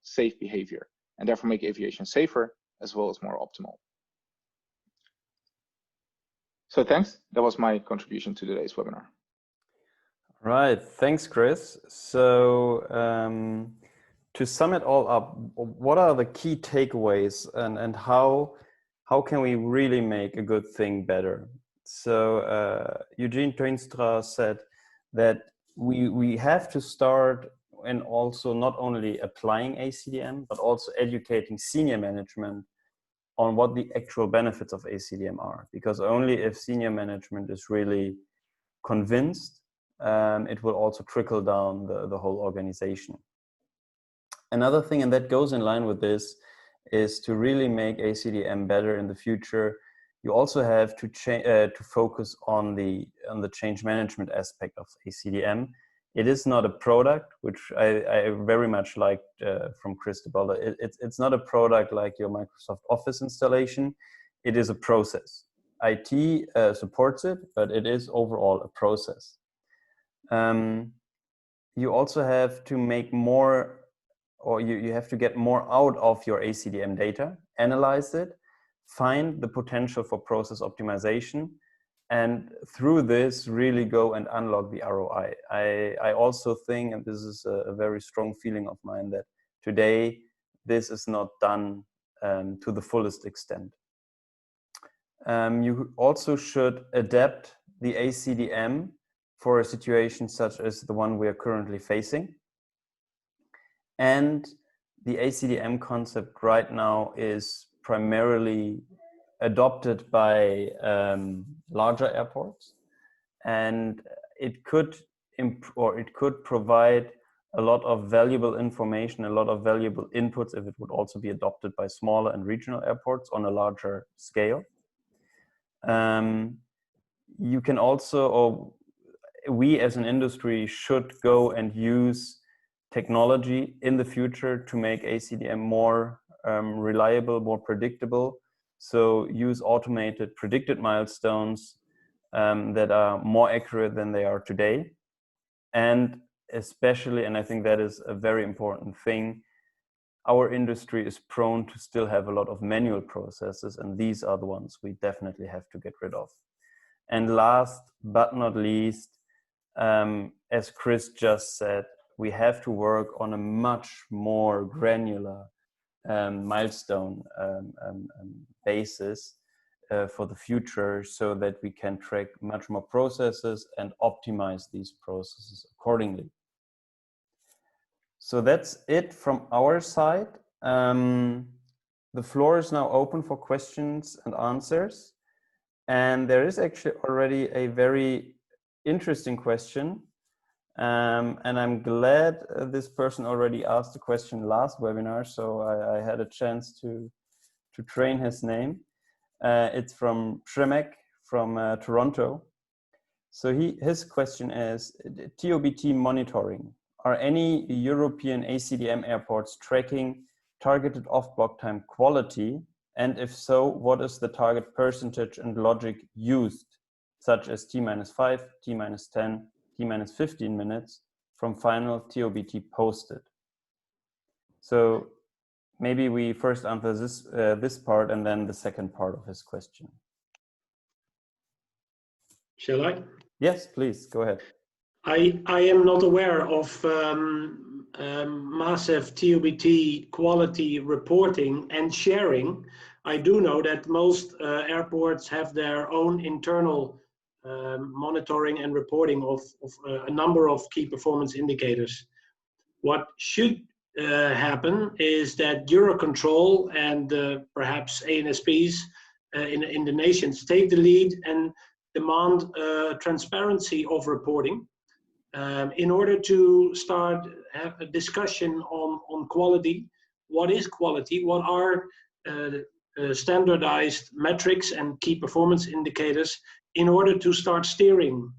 safe behavior, and therefore make aviation safer as well as more optimal. So thanks. That was my contribution to today's webinar. Right. Thanks, Kris. So to sum it all up, what are the key takeaways, and how can we really make a good thing better? So Eugene Tuinstra said that we have to start in also not only applying A-CDM, but also educating senior management on what the actual benefits of A-CDM are. Because only if senior management is really convinced, it will also trickle down the whole organization. Another thing, and that goes in line with this, is to really make A-CDM better in the future. You also have to focus on the change management aspect of A-CDM. It is not a product, which I very much liked from Kris to Bolle. It's not a product like your Microsoft Office installation. It is a process. IT supports it, but it is overall a process. You also have to make more, or you have to get more out of your A-CDM data, analyze it, find the potential for process optimization, and through this really go and unlock the ROI. I also think, and this is a very strong feeling of mine, that today this is not done to the fullest extent. You also should adapt the A-CDM for a situation such as the one we are currently facing. And the A-CDM concept right now is primarily adopted by larger airports, and it could provide a lot of valuable information, a lot of valuable inputs if it would also be adopted by smaller and regional airports on a larger scale. You can also, or we as an industry should go and use technology in the future to make A-CDM more reliable, more predictable. So use automated predicted milestones that are more accurate than they are today. And especially, and I think that is a very important thing, our industry is prone to still have a lot of manual processes, and these are the ones we definitely have to get rid of. And last but not least, as Kris just said, we have to work on a much more granular milestone basis for the future, so that we can track much more processes and optimize these processes accordingly. So that's it from our side. The floor is now open for questions and answers. And there is actually already a very interesting question. And I'm glad this person already asked the question last webinar, so I had a chance to train his name. It's from Shremek from Toronto. So his question is, TOBT monitoring. Are any European A-CDM airports tracking targeted off-block time quality? And if so, what is the target percentage and logic used, such as T-5, T-10, T-15 minutes from final TOBT posted? So maybe we first answer this part and then the second part of his question. Shall I? Yes, please, go ahead. I am not aware of massive TOBT quality reporting and sharing. I do know that most airports have their own internal monitoring and reporting of a number of key performance indicators. What should happen is that Eurocontrol and perhaps ANSPs in the nations take the lead and demand transparency of reporting in order to start have a discussion on quality. What is quality? What are standardized metrics and key performance indicators in order to start steering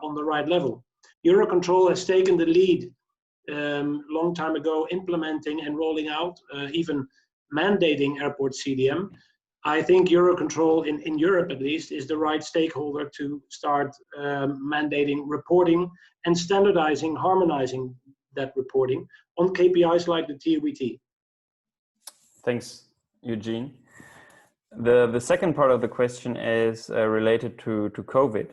on the right level? Eurocontrol has taken the lead long time ago, implementing and rolling out, even mandating Airport CDM. I think Eurocontrol, in Europe at least, is the right stakeholder to start mandating reporting and standardizing, harmonizing that reporting on KPIs like the TOBT. Thanks, Eugene. The second part of the question is related to COVID.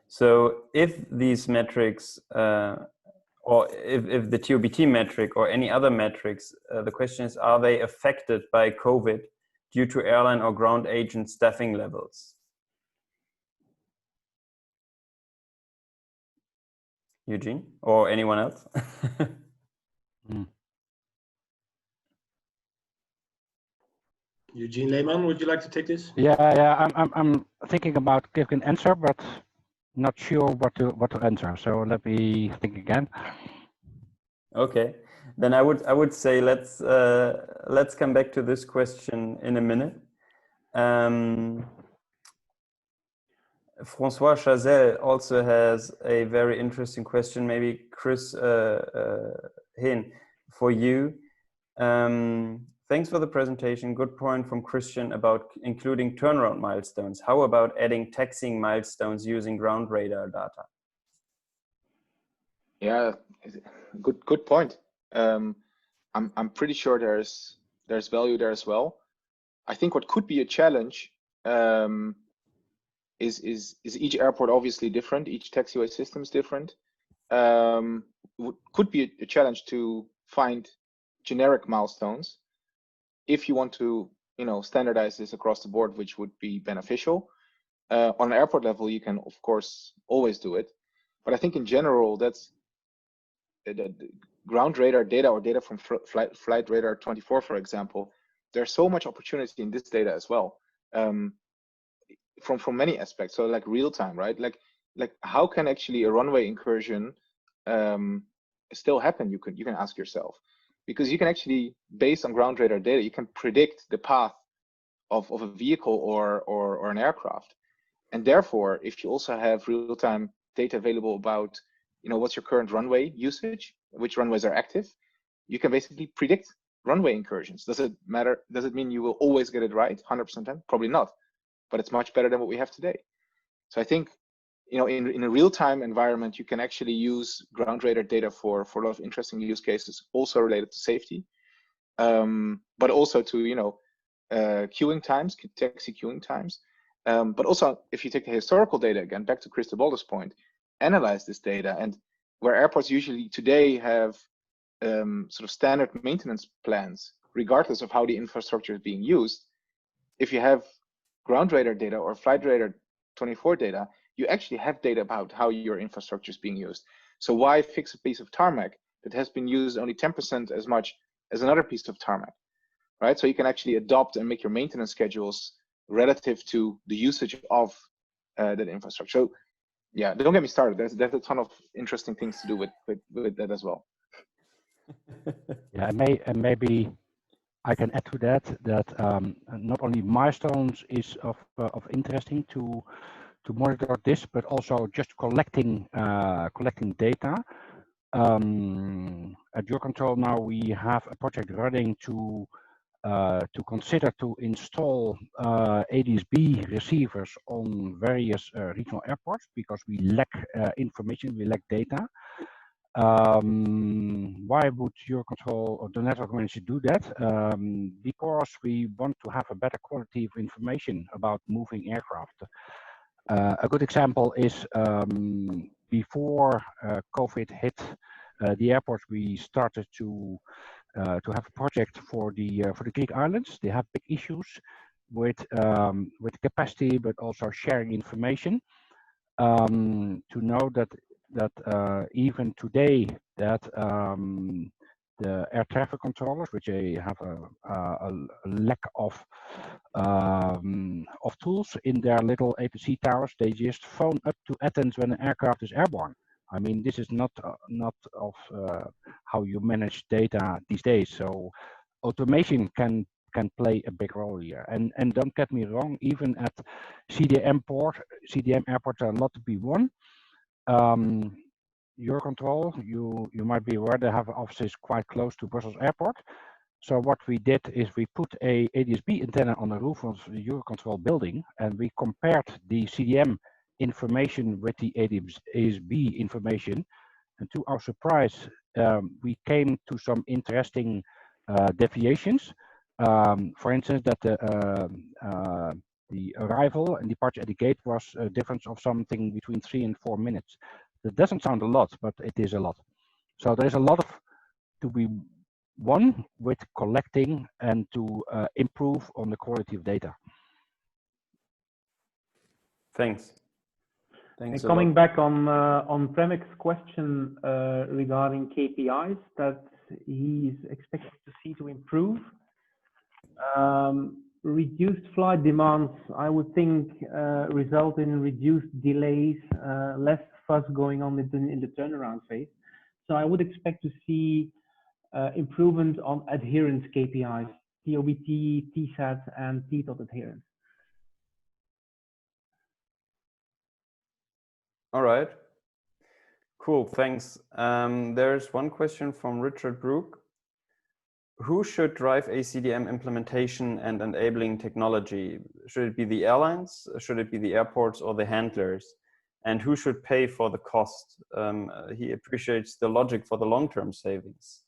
So if these metrics, or if the TOBT metric or any other metrics, the question is, are they affected by COVID due to airline or ground agent staffing levels? Eugene, or anyone else? Mm. Eugene Leeman, would you like to take this? Yeah. I'm thinking about giving an answer, but not sure what to answer. So let me think again. Okay, then I would say let's come back to this question in a minute. François Chazelle also has a very interesting question. Maybe Kris Hen, for you. Thanks for the presentation. Good point from Christian about including turnaround milestones. How about adding taxiing milestones using ground radar data? Yeah, good point. I'm pretty sure there's value there as well. I think what could be a challenge is each airport obviously different. Each taxiway system is different. Could be a challenge to find generic milestones if you want to, standardize this across the board, which would be beneficial. On an airport level, you can of course always do it, but I think in general that's the ground radar data or data from flight radar 24, for example. There's so much opportunity in this data as well, from many aspects. So like real time, right? Like how can actually a runway incursion still happen? You can ask yourself, because you can actually, based on ground radar data, you can predict the path of a vehicle or an aircraft. And therefore, if you also have real time data available about, what's your current runway usage, which runways are active, you can basically predict runway incursions. Does it matter? Does it mean you will always get it right 100%? Probably not, but it's much better than what we have today. So I think, in a real-time environment, you can actually use ground radar data for a lot of interesting use cases, also related to safety, but also to, queuing times, taxi queuing times. But also, if you take the historical data again, back to Kris de Bolle's point, analyze this data, and where airports usually today have sort of standard maintenance plans, regardless of how the infrastructure is being used, if you have ground radar data or flight radar 24 data, you actually have data about how your infrastructure is being used. So why fix a piece of tarmac that has been used only 10% as much as another piece of tarmac, right? So you can actually adopt and make your maintenance schedules relative to the usage of that infrastructure. So yeah, don't get me started. There's a ton of interesting things to do with that as well. Yeah, and maybe I can add to that not only milestones is of interesting to monitor this, but also just collecting data. At Eurocontrol now we have a project running to consider to install ADS-B receivers on various regional airports, because we lack information, we lack data. Why would Eurocontrol or the network manager do that? Because we want to have a better quality of information about moving aircraft. A good example is before COVID hit the airports, we started to have a project for the Greek islands. They have big issues with capacity, but also sharing information. To know that even today that the air traffic controllers, which they have a lack of tools in their little APC towers, they just phone up to Athens when an aircraft is airborne. I mean, this is not of how you manage data these days. So automation can play a big role here. And don't get me wrong, even at CDM airports are not to be won. Eurocontrol, you might be aware they have offices quite close to Brussels Airport. So what we did is we put a ADS-B antenna on the roof of the Eurocontrol building, and we compared the CDM information with the ADS-B information. And to our surprise, we came to some interesting deviations. For instance, that the arrival and departure at the gate was a difference of something between 3 and 4 minutes. That doesn't sound a lot, but it is a lot. So there's a lot to be won with collecting and to improve on the quality of data. Thanks. And coming back on Premik's question regarding KPIs, that he's expected to see to improve. Reduced flight demands, I would think, result in reduced delays, less fuss going on in the turnaround phase. So I would expect to see improvement on adherence KPIs, TOBT, TSAT, and TTOT adherence. All right. Cool, thanks. There's one question from Richard Brook. Who should drive A-CDM implementation and enabling technology? Should it be the airlines? Should it be the airports or the handlers? And who should pay for the cost? He appreciates the logic for the long-term savings.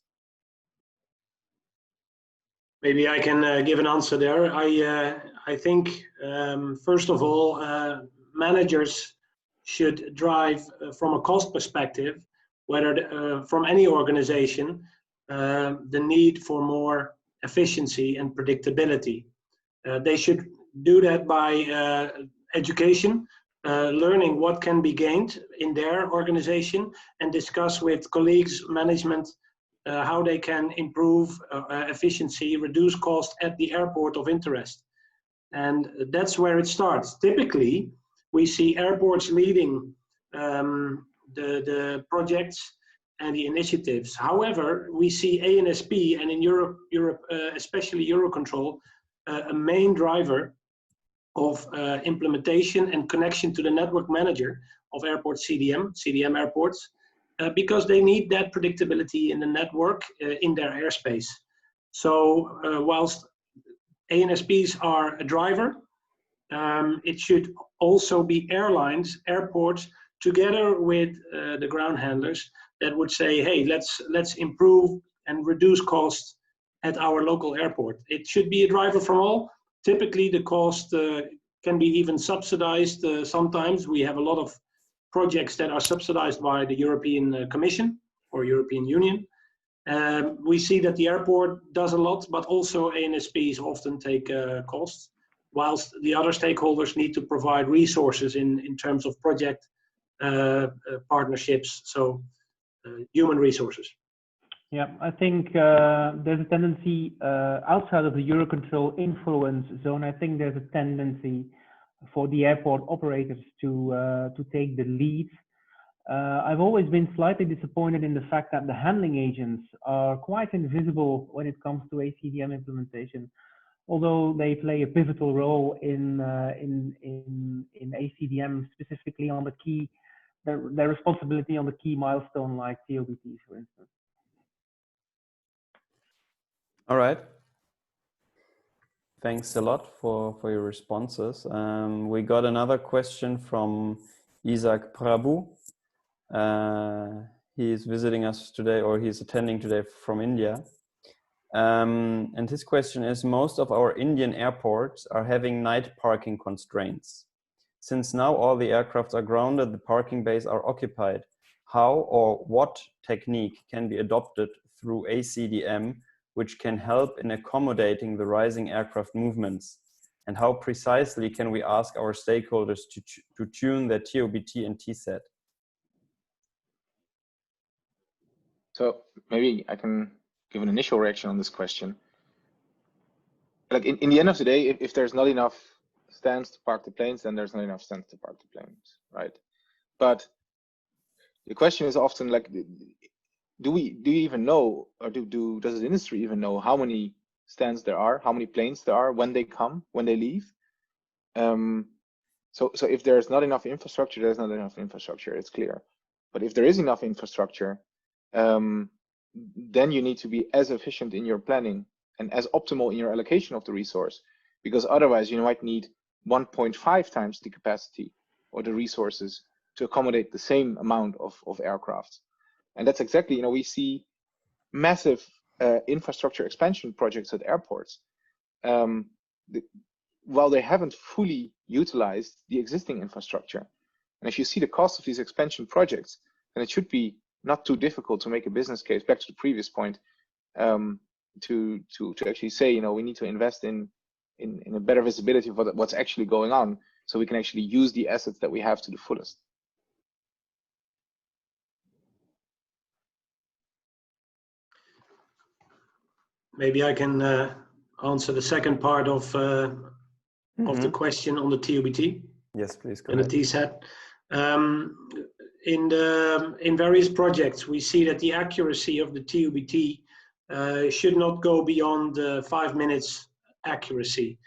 Maybe I can give an answer there. I think, first of all, managers should drive from a cost perspective, whether from any organization, the need for more efficiency and predictability. They should do that by education, learning what can be gained in their organization, and discuss with colleagues, management, how they can improve efficiency, reduce cost at the airport of interest. And that's where it starts. Typically, we see airports leading the projects and the initiatives. However, we see ANSP, and in Europe, especially Eurocontrol, a main driver of implementation and connection to the network manager of Airport CDM airports, because they need that predictability in the network in their airspace. So whilst ANSPs are a driver, it should also be airlines, airports, together with the ground handlers that would say, hey, let's improve and reduce costs at our local airport. It should be a driver from all. Typically, the cost can be even subsidized. Sometimes we have a lot of projects that are subsidized by the European Commission or European Union. We see that the airport does a lot, but also ANSPs often take costs, whilst the other stakeholders need to provide resources in terms of project partnerships, so human resources. Yeah, I think there's a tendency outside of the Eurocontrol influence zone. I think there's a tendency for the airport operators to take the lead. I've always been slightly disappointed in the fact that the handling agents are quite invisible when it comes to A-CDM implementation, although they play a pivotal role in A-CDM, specifically on the key, their responsibility on the key milestone like TOBTs, for instance. All right. Thanks a lot for your responses. We got another question from Isaac Prabhu. He is visiting us today, or he's attending today from India. And his question is, most of our Indian airports are having night parking constraints. Since now all the aircrafts are grounded, the parking bays are occupied. How or what technique can be adopted through A-CDM which can help in accommodating the rising aircraft movements? And how precisely can we ask our stakeholders to tune their TOBT and TSAT? So maybe I can give an initial reaction on this question. Like in the end of the day, if there's not enough stands to park the planes, then there's not enough stands to park the planes, right? But the question is often like, do you even know, or does the industry even know how many stands there are, how many planes there are, when they come, when they leave? So if there's not enough infrastructure, there's not enough infrastructure, it's clear. But if there is enough infrastructure, then you need to be as efficient in your planning and as optimal in your allocation of the resource, because otherwise you might need 1.5 times the capacity or the resources to accommodate the same amount of aircraft. And that's exactly, we see massive infrastructure expansion projects at airports. While they haven't fully utilized the existing infrastructure. And if you see the cost of these expansion projects, then it should be not too difficult to make a business case, back to the previous point, to actually say, we need to invest in a better visibility of what's actually going on, so we can actually use the assets that we have to the fullest. Maybe I can answer the second part of the question on the TOBT. Yes, please go and ahead. the TSAT. In various projects, we see that the accuracy of the TOBT should not go beyond 5 minutes accuracy.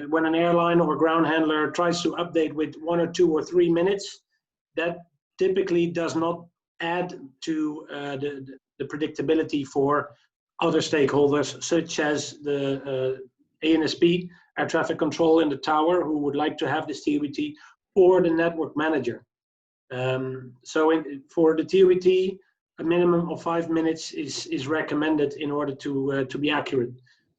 When an airline or ground handler tries to update with 1 or 2 or 3 minutes, that typically does not add to the predictability for other stakeholders, such as the ANSP, air traffic control in the tower, who would like to have this TOBT, or the network manager. For the TOBT, a minimum of 5 minutes is recommended in order to be accurate.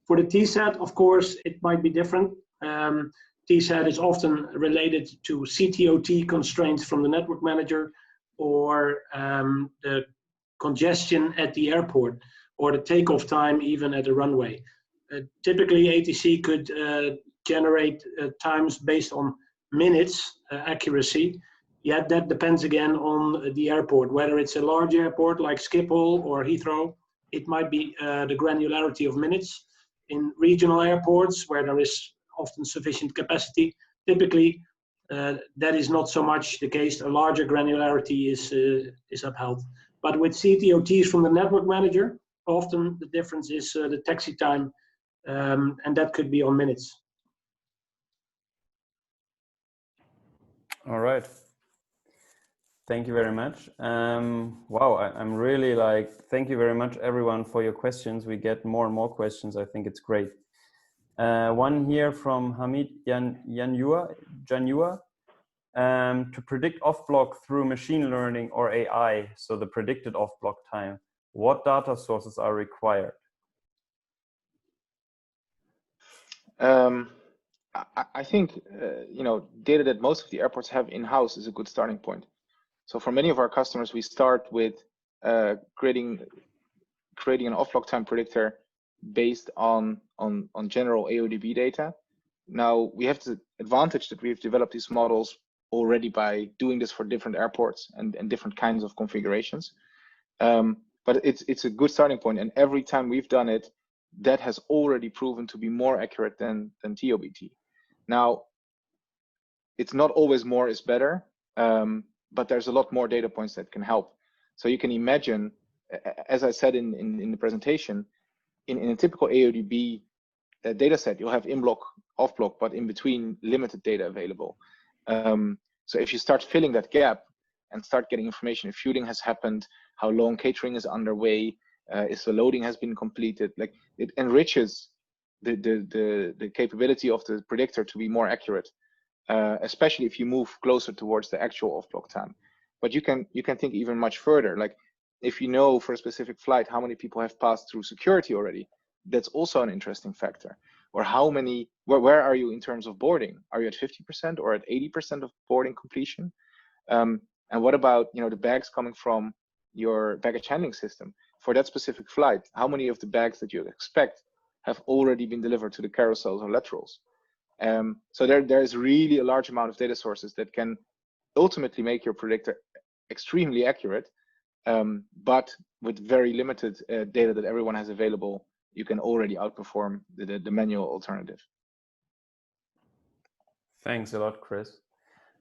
For the TSAT, of course, it might be different. TSAT is often related to CTOT constraints from the network manager, or the congestion at the airport, or the takeoff time even at the runway. Typically, ATC could generate times based on minutes accuracy, yet that depends again on the airport. Whether it's a large airport like Schiphol or Heathrow, it might be the granularity of minutes. In regional airports, where there is often sufficient capacity, typically that is not so much the case. A larger granularity is upheld. But with CTOTs from the network manager, often the difference is the taxi time, and that could be on minutes. All right. Thank you very much. Wow, I'm really thank you very much everyone for your questions. We get more and more questions. I think it's great. One here from Hamid Janua. To predict off-block through machine learning or AI, so the predicted off-block time, what data sources are required? I think data that most of the airports have in-house is a good starting point. So for many of our customers, we start with creating an off-block time predictor based on general AODB data. Now, we have the advantage that we've developed these models already by doing this for different airports and different kinds of configurations. But it's a good starting point, and every time we've done it, that has already proven to be more accurate than TOBT. Now, it's not always more is better, but there's a lot more data points that can help. So you can imagine, as I said in the presentation, in a typical AODB data set, you'll have in-block, off-block, but in between limited data available. So if you start filling that gap and start getting information, if fueling has happened, how long catering is underway, if the loading has been completed, like it enriches the capability of the predictor to be more accurate, especially if you move closer towards the actual off-block time. But you can think even much further. Like if you know for a specific flight how many people have passed through security already, that's also an interesting factor. Or how many, where are you in terms of boarding? Are you at 50% or at 80% of boarding completion? And what about the bags coming from your baggage handling system for that specific flight? How many of the bags that you expect have already been delivered to the carousels or laterals? So there's really a large amount of data sources that can ultimately make your predictor extremely accurate, but with very limited data that everyone has available, you can already outperform the manual alternative. Thanks a lot, Kris.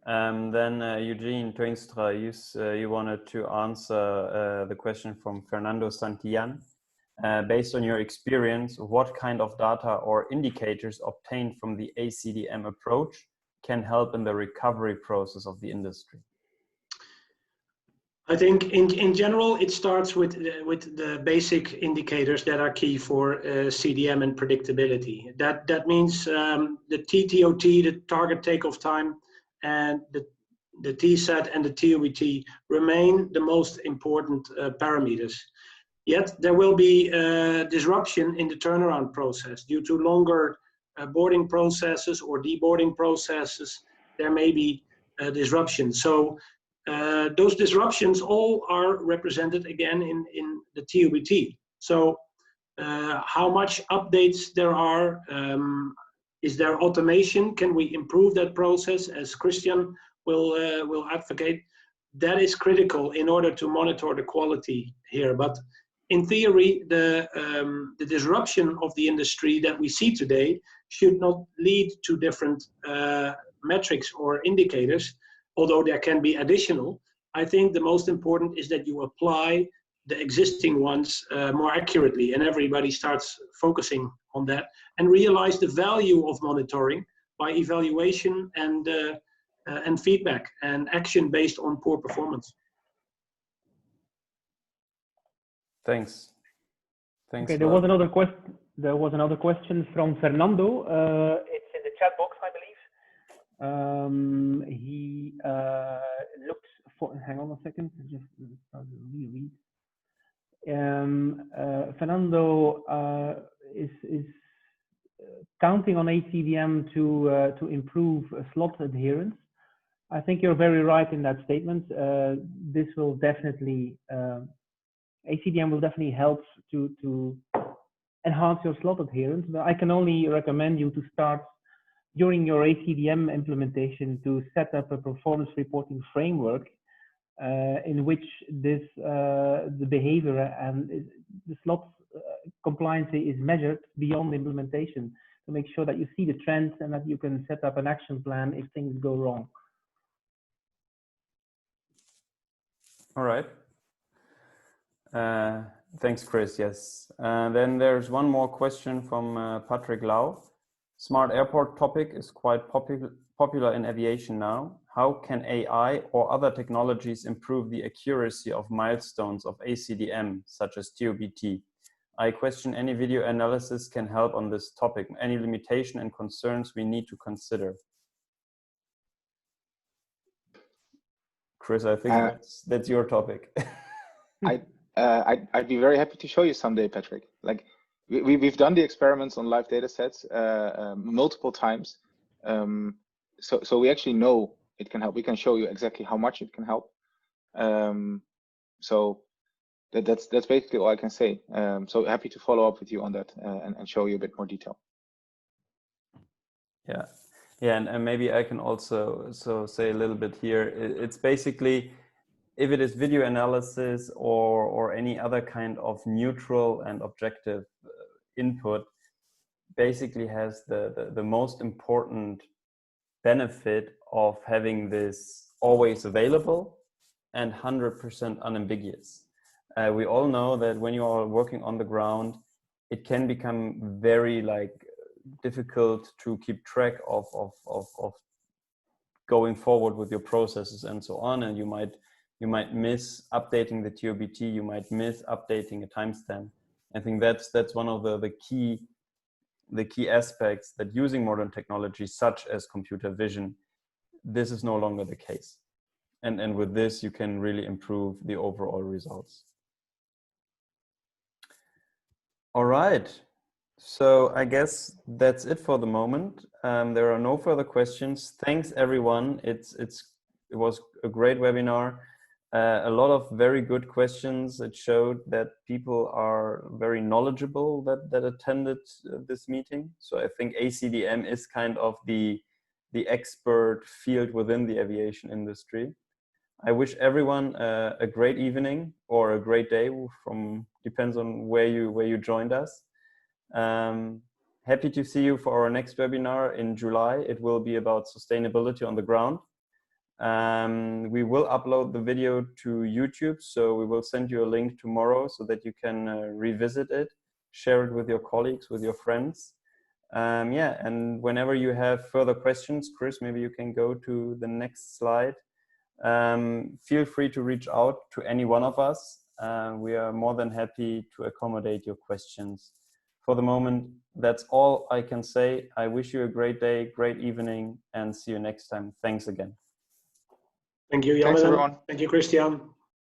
Then Eugene Tuinstra, you wanted to answer the question from Fernando Santillan. Based on your experience, what kind of data or indicators obtained from the A-CDM approach can help in the recovery process of the industry? I think in general, it starts with the basic indicators that are key for CDM and predictability. That means the TTOT, the target takeoff time, and the TSAT and the TOBT remain the most important parameters. Yet there will be disruption in the turnaround process due to longer boarding processes or deboarding processes. There may be disruption. So those disruptions all are represented again in the TOBT. So how much updates there are, is there automation? Can we improve that process, as Christiaan will advocate? That is critical in order to monitor the quality here. But in theory, the disruption of the industry that we see today should not lead to different metrics or indicators, although there can be additional. I think the most important is that you apply the existing ones more accurately, and everybody starts focusing on that and realize the value of monitoring by evaluation and feedback and action based on poor performance. Thanks. Thanks. Okay, there was another question. There was another question from Fernando. It's in the chat box, I believe. He looked for. Hang on a second. Just reread. Fernando is counting on A-CDM to improve slot adherence. I think you're very right in that statement. This will definitely A-CDM will definitely help to enhance your slot adherence. But I can only recommend you to start during your A-CDM implementation to set up a performance reporting framework in which this the behavior and the slot compliance is measured beyond implementation to make sure that you see the trends and that you can set up an action plan if things go wrong. All right. Thanks, Kris. Yes. Then there's one more question from Patrick Lau. Smart airport topic is quite popular in aviation now. How can AI or other technologies improve the accuracy of milestones of A-CDM, such as TOBT? I question any video analysis can help on this topic. Any limitation and concerns we need to consider? Kris, I think that's your topic. I'd be very happy to show you someday, Patrick. Like we've done the experiments on live data sets multiple times. So we actually know it can help. We can show you exactly how much it can help. So that's basically all I can say. So happy to follow up with you on that and show you a bit more detail. Yeah, and maybe I can also say a little bit here. It's basically, if it is video analysis or any other kind of neutral and objective input, basically has the most important benefit of having this always available and 100% unambiguous. We all know that when you are working on the ground, it can become very difficult to keep track of going forward with your processes and so on, and you might miss updating the TOBT, you might miss updating a timestamp. I think that's one of the key aspects, that using modern technology such as computer vision, this is no longer the case. And with this, you can really improve the overall results. All right. So I guess that's it for the moment. There are no further questions. Thanks, everyone. It was a great webinar. A lot of very good questions. It showed that people are very knowledgeable that attended this meeting. So I think A-CDM is kind of the expert field within the aviation industry. I wish everyone a great evening or a great day, depends on where you joined us. Happy to see you for our next webinar in July. It will be about sustainability on the ground. We will upload the video to YouTube, so we will send you a link tomorrow so that you can revisit it, share it with your colleagues, with your friends. Yeah, and whenever you have further questions, Kris, maybe you can go to the next slide. Feel free to reach out to any one of us. We are more than happy to accommodate your questions. For the moment, that's all I can say. I wish you a great day, great evening, and see you next time. Thanks again. Thank you, Jan. Thanks, everyone. Thank you, Christiaan.